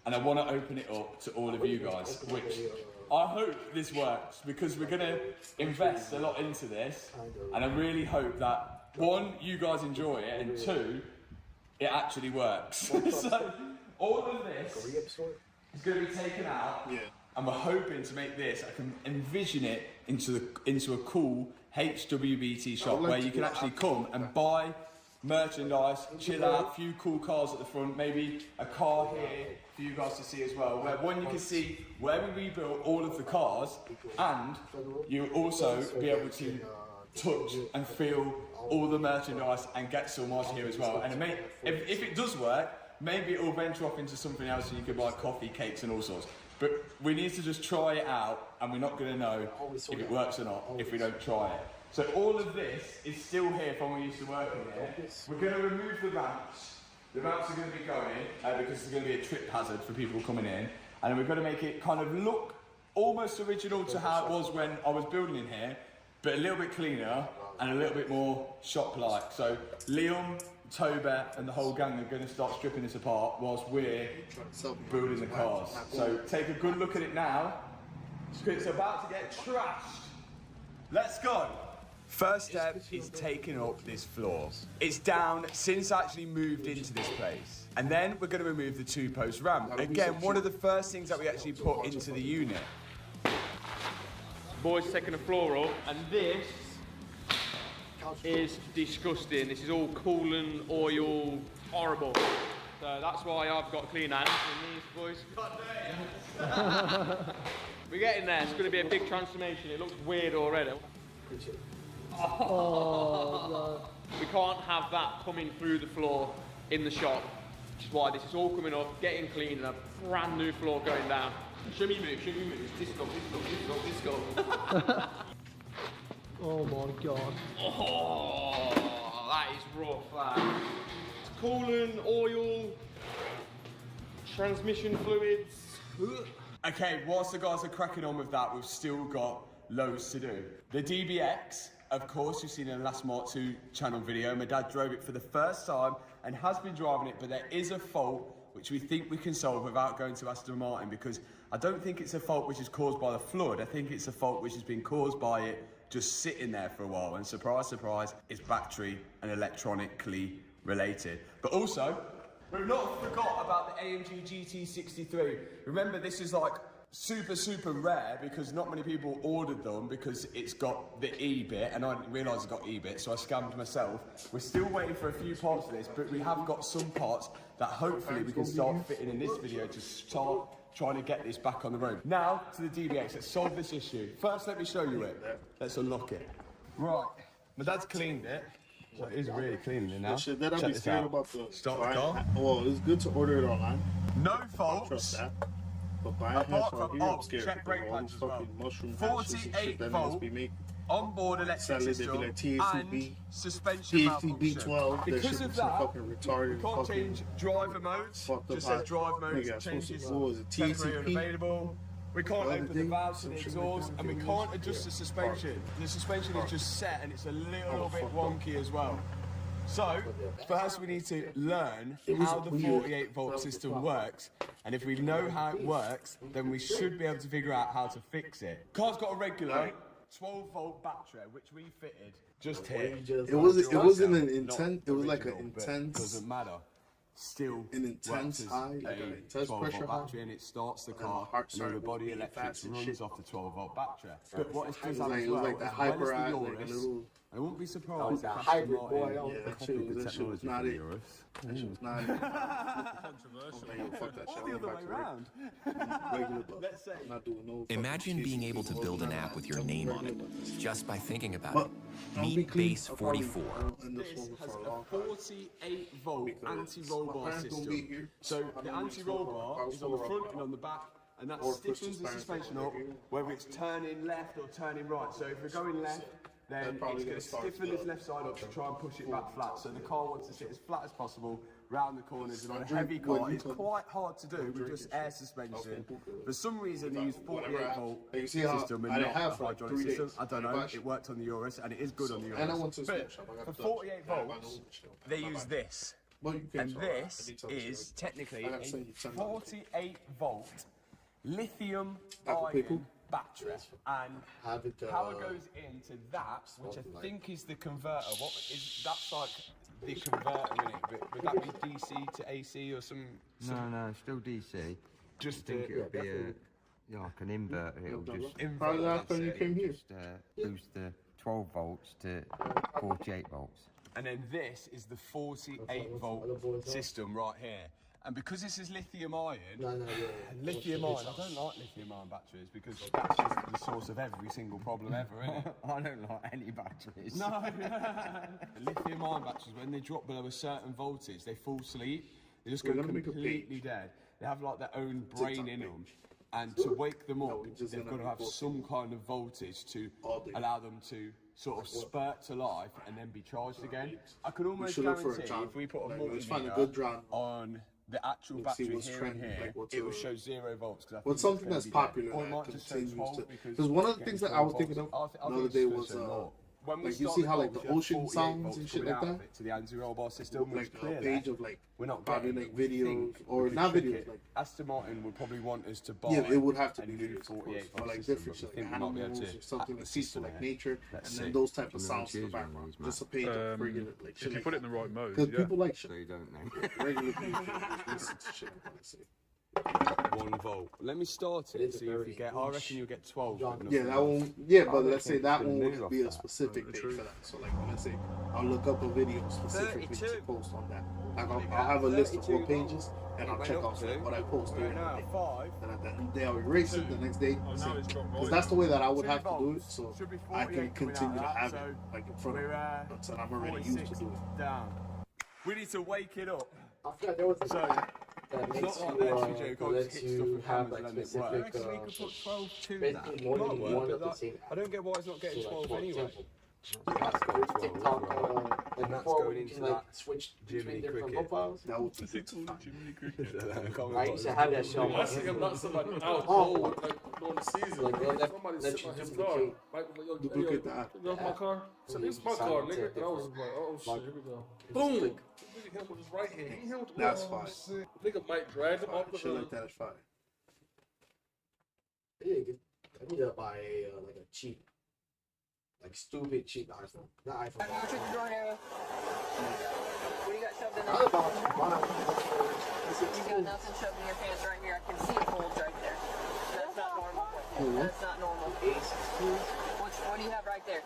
And I want to open it up to all of you guys, which I hope this works because we're going to invest a lot into this. And I really hope that, one, you guys enjoy it, and two, it actually works. So all of this is going to be taken out, and we're hoping to make this, I can envision it into a cool HWBT shop where you can actually come and buy merchandise, chill out, a few cool cars at the front, maybe a car here for you guys to see as well, where one, you can see where we rebuilt all of the cars, and you'll also be able to touch and feel all the merchandise and get so much here as well. And if it does work, maybe it will venture off into something else and you can buy coffee, cakes and all sorts. But we need to just try it out, and we're not going to know if it works or not if we don't try it. So all of this is still here from when we used to work in here. We're going to remove the ramps. The ramps are going to be going because there's going to be a trip hazard for people coming in. And then we're going to make it kind of look almost original to how it was when I was building in here, but a little bit cleaner and a little bit more shop-like. So Liam, Toby and the whole gang are going to start stripping this apart whilst we're building the cars. So take a good look at it now. It's about to get trashed. Let's go. First step is taking up this floor. It's down since I actually moved into this place. And then we're going to remove the two-post ramp. Again, one of the first things that we actually put into the unit. Boys taking the floor up, and this is disgusting. This is all coolant, oil, horrible. So that's why I've got clean hands in these, boys. We're getting there. It's going to be a big transformation. It looks weird already. Oh, we can't have that coming through the floor in the shop, which is why this is all coming up, getting clean, and a brand new floor going down. Show me move, show me move. Disco, disco, disco, disco. Oh my god. Oh, that is rough, that. It's coolant, oil, transmission fluids. Okay, whilst the guys are cracking on with that, we've still got loads to do. The DBX, of course, you've seen in the last Mark II channel video. My dad drove it for the first time and has been driving it, but there is a fault which we think we can solve without going to Aston Martin, because I don't think it's a fault which is caused by the flood. I think it's a fault which has been caused by it just sitting there for a while, and surprise, surprise, it's battery and electronically related. But also, we've not forgot about the AMG GT63. Remember, this is like super rare because not many people ordered them because it's got the E bit, and I didn't realise it got E bit, so I scammed myself. We're still waiting for a few parts of this, but we have got some parts that hopefully we can start fitting in this video to start trying to get this back on the road. Now to the DBX, let's solve this issue. First, let me show you it. Let's unlock it. Right, my dad's cleaned it. So it is really clean in now. Then I'll be scared about the start the car. Well, it's good to order it online. No faults. Trust that. But buying apart from from here, I'm scared. check brake pads as well. 48 volt onboard electric system like and suspension malfunction. B12. Because of that, fucking retarded. we can't change driver modes. Just says drive mode changes temporary unavailable. We can't open the valves to the exhaust, and we can't adjust the suspension. The suspension is just set, and it's a little bit wonky as well. So, first we need to learn how the 48 volt system works, and if we know how it works, then we should be able to figure out how to fix it. Car's got a regular 12 volt battery, which we fitted just here. It wasn't an intense, it was like an intense. Doesn't matter. Still an intense high, like an intense 12 pressure volt battery, and it starts the car, and then the body electrics runs off the 12 volt battery. But what it does have as well, like that as well as hyper the like Urus, a little. I won't be surprised if Aston hybrid Martin boy. Yeah, that shit was not it. That shit was not it. Controversial. Fuck that shit. Or the other way around. Regular buff. Let's say. I'm not doing no. Imagine being able to build an app with your name on it just by thinking about But it. Meet Base 44. This has a 48-volt anti-roll bar system. So the anti-roll bar is on the front and on the back, and that stiffens the suspension up, whether it's turning left or turning right. So if we're going left, then it's going to stiffen this left side up to try and push it back flat. So the car wants to sit as flat as possible round the corners, and on a heavy car it's quite hard to do with just air suspension. For some reason they use 48-volt system and not a hydraulic system. I don't know, it worked on the Urus and it is good on the Urus. But for 48 volts they use this, and this is technically a 48-volt lithium-ion battery, and power goes into that, which I think is the converter. What is that's like the converter in it? Would that be DC to AC or some? No, still DC. Just I think it would be like an inverter. It'll just boost the 12 volts to 48 volts. And then this is the 48-volt system right here. And because this is lithium-ion, lithium-ion, I don't like lithium-ion batteries because that's just the source of every single problem ever, isn't it? I don't like any batteries. No, lithium-ion batteries, when they drop below a certain voltage, they fall asleep. They just go completely dead. They have like their own brain in them. And to wake them up, they've got to have some kind of voltage to allow them to sort of spurt to life and then be charged again. I can almost guarantee if we put a multimeter on the actual battery here and here, it will show 0 volts. What's something that's popular that continues to... Because one of the things that I was thinking of the other day was... like you see how like the ocean sounds and shit like that? To the anti-roll bar system, like a page of like we're not probably like videos or not videos like Aston Martin would probably want us to buy it would have to be new videos 48 or like different shit like animals or something that peaceful like nature and then those type of sounds in the background. Just a page of regular like shit. If you put it in the right mode, because people like shit. They don't know. Regular people listen to shit. 1 volt. Let me start it. See if you get. I reckon you'll get 12. Yeah, that one. Yeah, but let's say that one would be a specific page for that. So like, let's say I'll look up a video specifically to post on that. Like I'll have a list of what pages, and I'll check out what I post during the day. And at the end of the day, I'll erase it. The next day, because that's the way that I would have to do it, so I can continue to have it like in front of me until I'm already used to do it. We need to wake it up. I forgot there was a that makes you, lets you have like specific, basically more than one of the same. I don't get why it's not getting 12 anyway. That's going to TikTok, and that's going into like switch between different profiles. That would be Jiminy Cricket. I used to have that show. I'm not somebody out cold, like during the season. Like let you duplicate the app. My car. So this is my car, nigga. And I was like, oh shit, here we go. Boom. Nigga hit him with his right hand. He hit with the That's fine. Nigga might drag him off the shit like that is fine. Yeah, I need to buy a like a cheap. Like stupid cheap iPhone. Not iPhone. What you doing here? What do you got shoved in there? I about to buy You got nothing shoved in your pants right here. I can see a bulge right there. That's not normal. That's not normal. What do you have right there?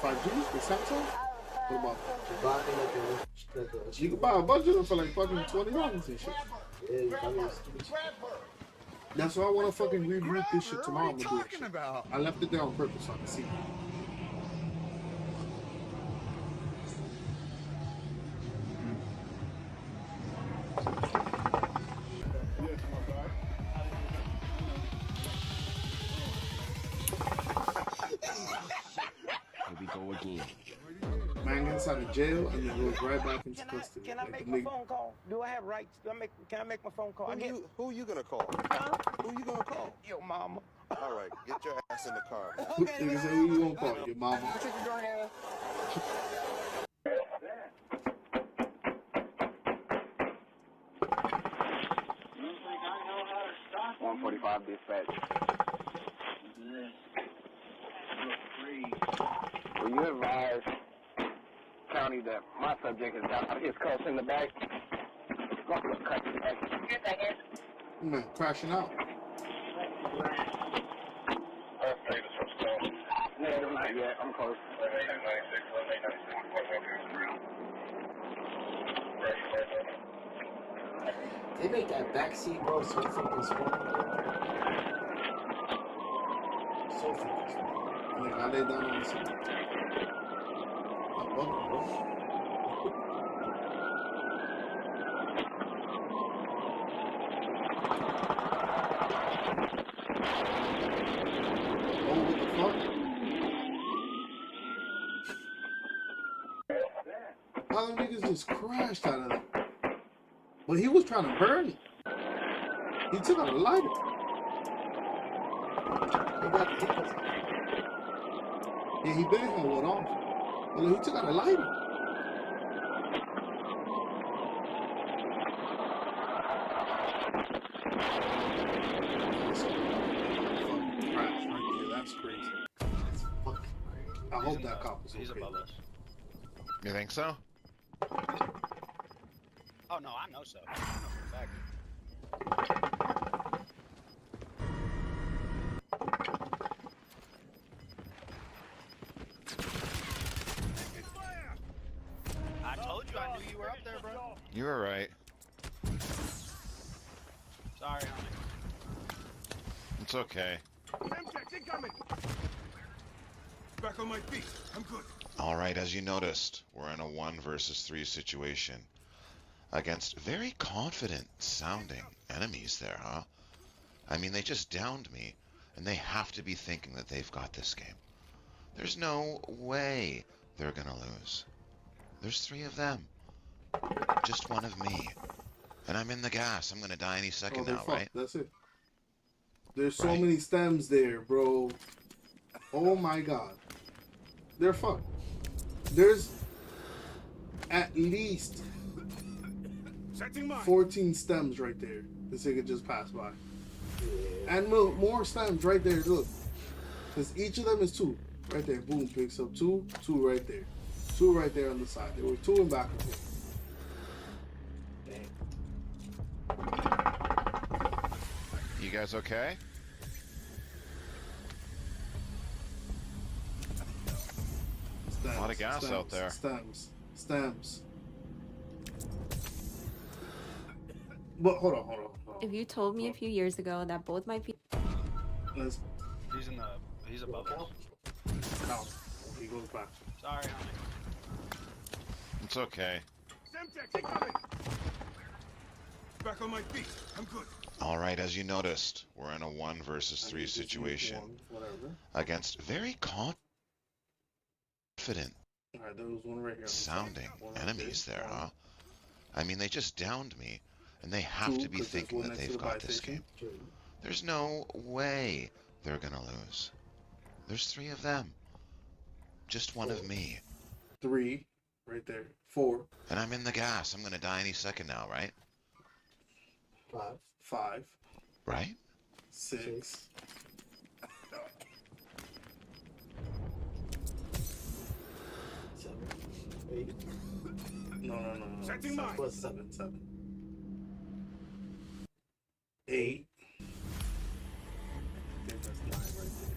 5G? The Samsung? What about? You can buy a bunch of them for like fucking $20 and shit. That's why I want to fucking regroup this shit tomorrow. I'm gonna do it. I left it there on purpose so I can see. Here we go again. Man gets out of jail and then goes right back into custody. Can I make my phone call? Do I have rights? Can I make my phone call? Who you gonna call? Huh? Who you gonna call? Your mama. All right, get your ass in the car. Nigga say, who you gonna call? Your mama. What you doing here? 145 dispatch. Will you advise county that my subject is out of his cuffs in the back? Man, crashing out. Not yet. I'm close. They make that backseat, bro, so freaking small. So freaking small. Like, I lay down on the seat. How the niggas just crashed out of that? But he was trying to burn it. He took out a lighter. Yeah, he been had one off. Well, he took out a lighter. Fucking crash right there. That's crazy. That's fucking crazy. I hope that cop was okay. You think so? Oh no, I know so. I know for a fact. I told you I knew you were up there, bro. You were right. Sorry, homie. It's okay. Back on my feet. I'm good. All right, as you noticed, we're in a 1 versus 3 situation against very confident sounding enemies there, huh? I mean, they just downed me, and they have to be thinking that they've got this game. There's no way they're gonna lose. There's 3 of them. Just 1 of me. And I'm in the gas. I'm gonna die any second now, right? That's it. There's so many stems there, bro. Oh my god. They're fucked. There's at least 14 stems right there. This nigga just passed by. And more stems right there, look. Because each of them is 2. Right there, boom, picks up 2, 2 right there. 2 right there on the side. There were 2 in back of him. You guys okay? Stems, a lot of gas stems, out there. Stems. But hold on. If you told me a few years ago that both my people... He's above us. No, he goes back. Sorry, homie. It's okay. Back on my feet. I'm good. All right, as you noticed, we're in a 1 versus 3 situation against very confident Alright, there was one right here. sounding enemies there, huh? I mean, they just downed me, and they have to be thinking that they've got this game. There's no way they're gonna lose. There's 3 of them. Just 1 of me. 3, right there. 4. And I'm in the gas. I'm gonna die any second now, right? 5. Right? 6. 7, 8. No. Setting mine. 7. 8. I think that's 9 right there.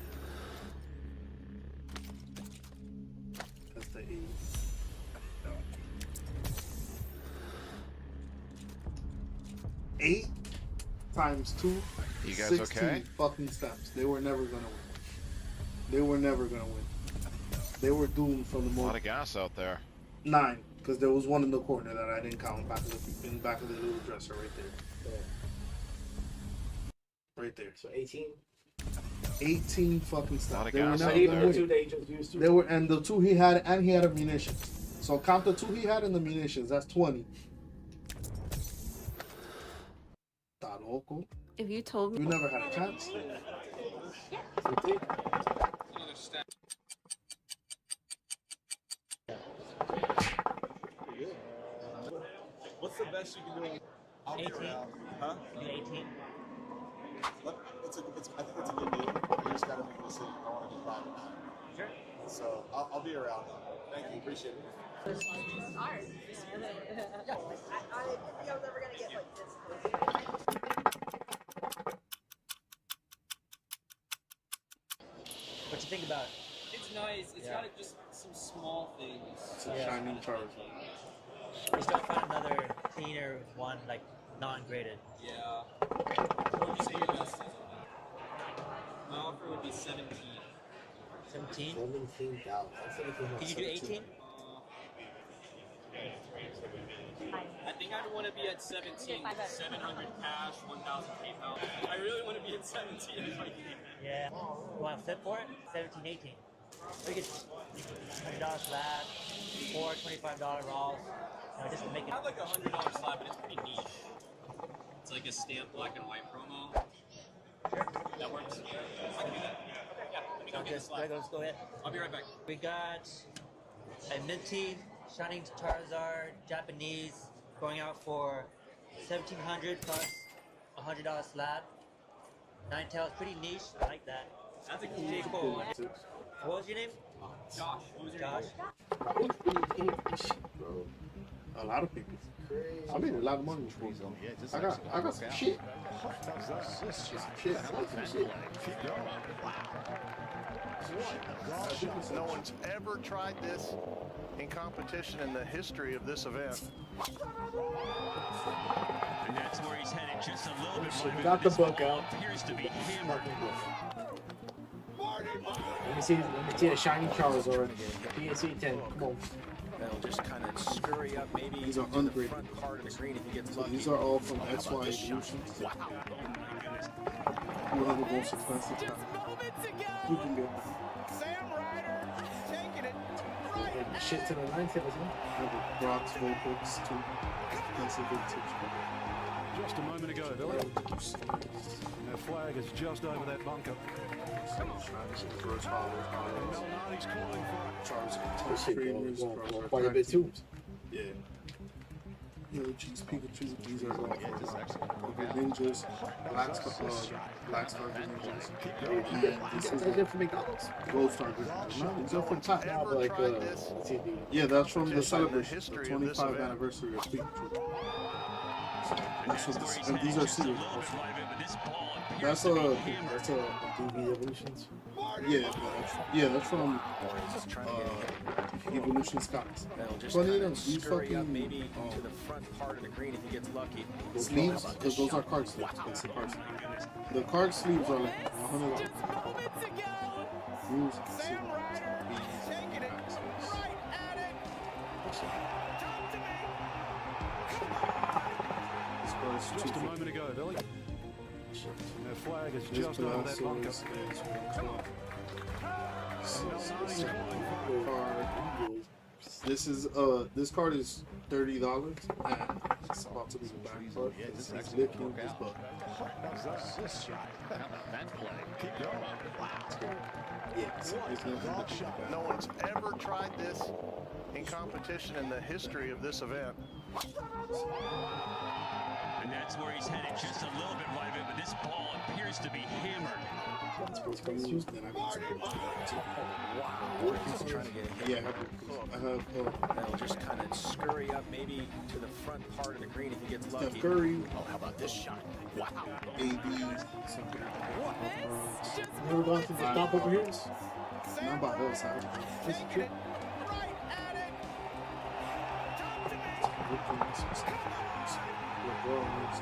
That's the 8. 8 times 2. You guys 16 okay? fucking steps. They were never gonna win. They were doomed from the moment. A lot of gas out there. 9, because there was one in the corner that I didn't count in back of the little dresser right there. Yeah. Right there. So 18. 18 fucking steps. A lot of They were gas never out gonna there. win. They just used to. They were, and the 2 he had, and he had a munitions. So count the 2 he had in the munitions. That's 20. Tá louco. If you told me... You never had a chance. What's the best you can do? I'll be around. Huh? 18. I think it's a good deal. You just gotta make a decision. I want to do 5 or 9. Sure. So I'll be around. Thank you. Appreciate it. It's hard. I was never gonna get like this. What you think about it? It's nice. some small things. It's a shining Charizard. We still find another cleaner one, like non-graded. Yeah. What would you say your best is on that? My offer would be 17. 17? 17,000. Can you do 18? I think I'd want to be at 17. 700 cash, 1,000 PayPal. I really want to be at 17 if I can. Yeah. You want to flip for it? 17, 18. We get $100 slab, 4 $25 rolls. You know, just to make it. I have like a $100 slab, but it's pretty niche. It's like a stamped black and white promo. Sure. That works. I can do that. Okay, yeah. Let me go get the slab. Let's go ahead. I'll be right back. We got a minty shining Charizard Japanese going out for 1,700 plus $100 slab. Ninetales, pretty niche. I like that. That's a pretty cool one. What was your name? Josh. What was your Josh. Bro, a lot of people. I made a lot of money for them. I got some shit. No one's ever tried this in competition in the history of this event. And that's where he's headed, just a little bit So more. we got the book out. Appears to be hammered. Let me see the shiny Charizard again. The PSA 10. Come on. That'll just kind of scurry up maybe These are to the ungraded. front part of the green if he gets So lucky. these are all from Oh, how XY about this shot? Evolutions. Wow. One of the most expensive times you can get. Shit to the Ninetales, huh? I have a Brock's Vulpix too. Expensive vintage. Just a moment ago, Billy. And their flag is just over that bunker. Melnati's calling for Charizard. Quite a bit too. Yeah. Yo, Cheese Pikachu, these are all Ninjas, Black Star Ninjas, and this is for McDonald's. Gold Star Ninjas. No, these are from Top. Now, but like, Yeah, that's from the celebration, the 25th anniversary of Pikachu. That's what this, and these are sealed also. That's a DB Evolutions. Yeah, that's from Evolution Scouts. Funny enough, these fucking maybe to the front part of the green if he gets lucky. sleeves, because those are card sleeves. That's the card sleeves. The card sleeves are like $100. Rules, just a moment ago, Billy. And their flag is just over that bunker. This card is $30 and it's about to be the back card. It's licking his butt. No one's ever tried this in competition in the history of this event. And that's where he's headed, just a little bit right of it, but this ball appears to be hammered. Yeah, I have That'll just kind of scurry up maybe to the front part of the green if he gets lucky. Steph Curry. Oh, how about this shot? Wow. AD. Never gone to the top over here? Not by Hillside. Just a trip.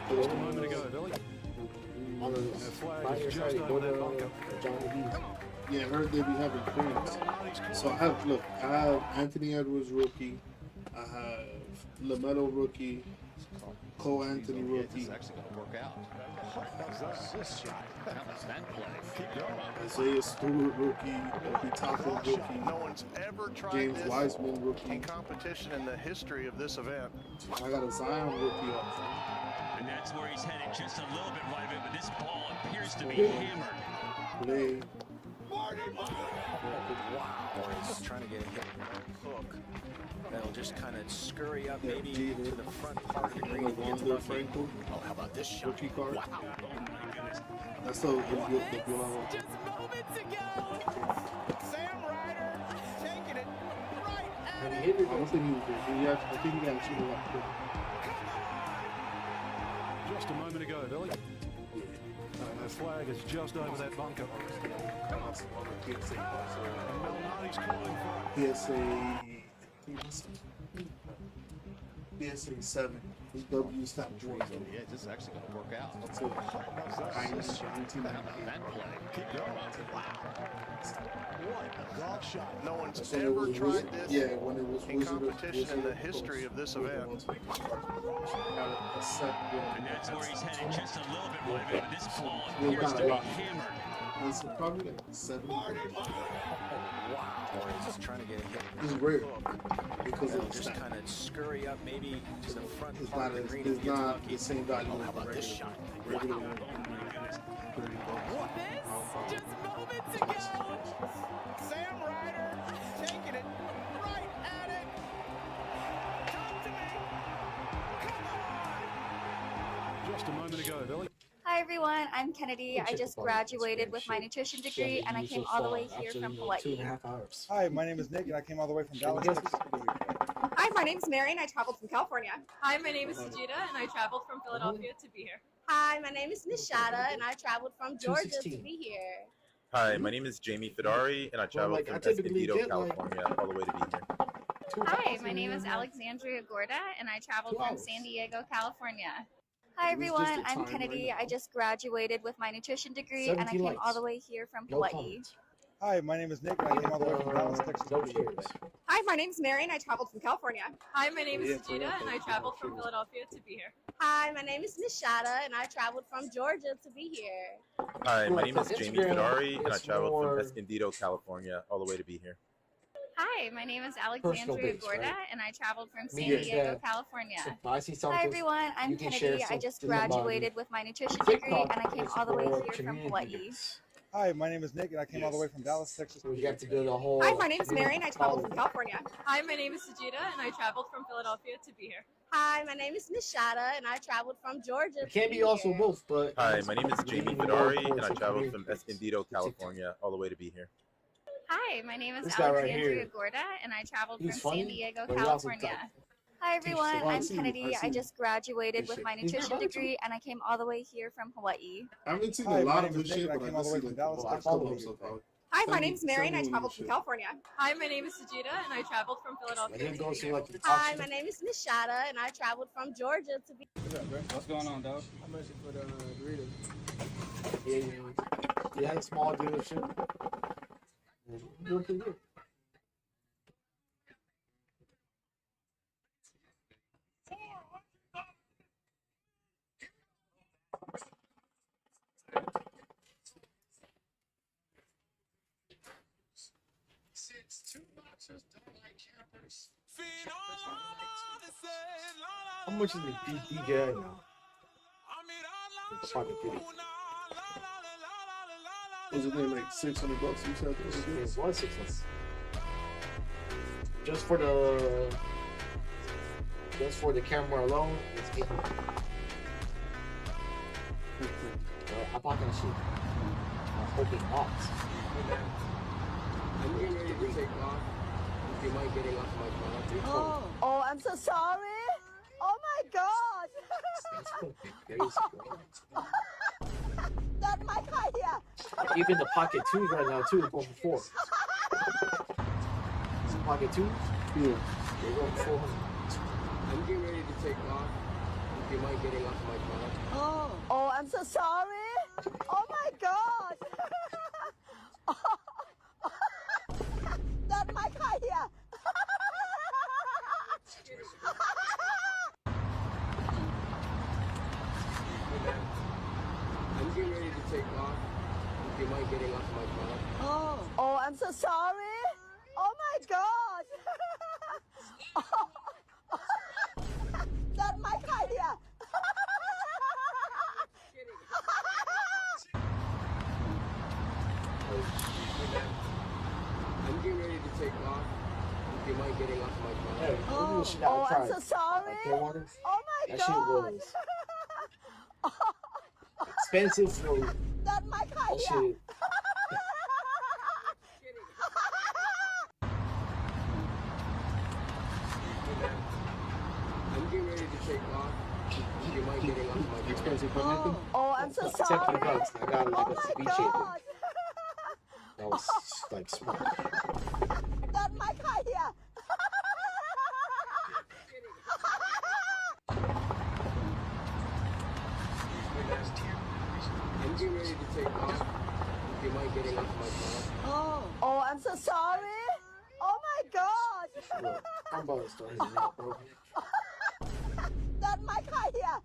Just a moment ago, Billy. And their flag is just over that bunker. Yeah, I heard they be having clearance. So I have Anthony Edwards rookie, I have LaMelo rookie, Cole Anthony rookie, Isaiah Stewart rookie, Obi Toppin rookie, No one's ever tried James this Wiseman rookie. in competition in the history of this event. I got a Zion rookie also. And that's where he's headed, just a little bit right of it, but this ball appears to be hammered. Play. Wow. He's trying to get a hook. That'll just kind of scurry up maybe to the front part of the green if he gets lucky. Oh, how about this shot? Rookie card. Wow. That's the good one. Have you hit it? I don't think he was there. I think he got a shooter like quick. Just a moment ago, Billy. The flag is just over that bunker. PSA, And Malnati's calling for PSA 7. His W stop Yeah, this is actually going to work out. So, Keep going. What a golf shot. No one's ever tried this in competition in the history of this event. And that's where he's headed just a little bit more, but this ball appears to be hammered. It's probably like 7. Wow. He's just trying to get a hit. It's rare because They'll of just kind of scurry up maybe to the front it's part not, of the green. it's not the same value. Oh, how about this shot? Regular. Just moments ago. Sam Ryder taking it right at it. Talk to me. Come on. just a moment ago, Billy. Hi everyone, I'm Kennedy. I just graduated with my nutrition degree and I came all the way here from Hawaii. 2.5 hours. Hi, my name is Nick and I came all the way from Dallas, Texas. Hi, my name is Mary and I traveled from California. Hi, my name is Sajida and I traveled from Philadelphia to be here. Hi, my name is Nishada and I traveled from Georgia to be here. Hi, my name is Jamie Fedari and I traveled from Escondido, California, all the way to be here. Hi, my name is Alexandria Gorda and I traveled from San Diego, California. Hi everyone, I'm Kennedy. I just graduated with my nutrition degree and I came all the way here from Hawaii. Hi, my name is Nick and I came all the way from Dallas, Texas. Hi, my name is Mary and I traveled from California. Hi, my name is Sajida and I traveled from Philadelphia to be here. Hi, my name is Nishada and I traveled from Georgia to be here. Hi, my name is Jamie Fedari and I traveled from Escondido, California, all the way to be here. Hi, my name is Alexandria Gorda and I traveled from San Diego, California. Hi everyone, I'm Kennedy. I just graduated with my nutrition degree and I came all the way here from Hawaii. Hi, my name is Nick and I came all the way from Dallas, Texas. You have to do the whole. Hi, my name is Mary and I traveled from California. Hi, my name is Sajida and I traveled from Philadelphia to be here. Hi, my name is Nishada and I traveled from Georgia. It can't be also both, but. Hi, my name is Jamie Fedari and I traveled from Escondido, California, all the way to be here. Hi, my name is Alexandria Gorda and I traveled from San Diego, California. Hi everyone, I'm Kennedy. I just graduated with my nutrition degree and I came all the way here from Hawaii. I haven't seen a lot of this shit, but I came all the way from Dallas. Hi, my name is Mary and I traveled from California. Hi, my name is Sajida and I traveled from Philadelphia to be here. Hi, my name is Nishada and I traveled from Georgia to be. What's going on, dog? How much for the Doritos? Yeah, you had a small dealership. Doing pretty good. How much is the DJ right now? Was it like $600? You said it was 600. Just for the camera alone, it's 800. I bought that shit. I'm hoping not. I'm getting ready to take off. You might get off my car. Oh, I'm so sorry. Oh my God. That's my idea. Even the pocket twos right now too, going for 4. Some pocket twos? Yeah. They're going for 400. I'm getting ready to take off. You might get off my car. Oh, I'm so sorry. Oh my God. That's my idea. I'm getting ready to take off. You might get off my car. Oh, I'm so sorry. Oh my God. That's my idea. I'm getting ready to take off. You might get off my car. Hey, Oh, I'm so sorry. Oh my that God. Shit was expensive for That's my that idea. shit. I'm getting ready to take off. You might get it on my expensive Oh, I'm so sorry. $10 bucks. I got like a ceviche. God. That was like smart. Got my car here. I'm getting ready to take off. You might get it off my car. Oh, I'm so sorry. Oh my God. I'm about to start hitting up, bro. Got my car here.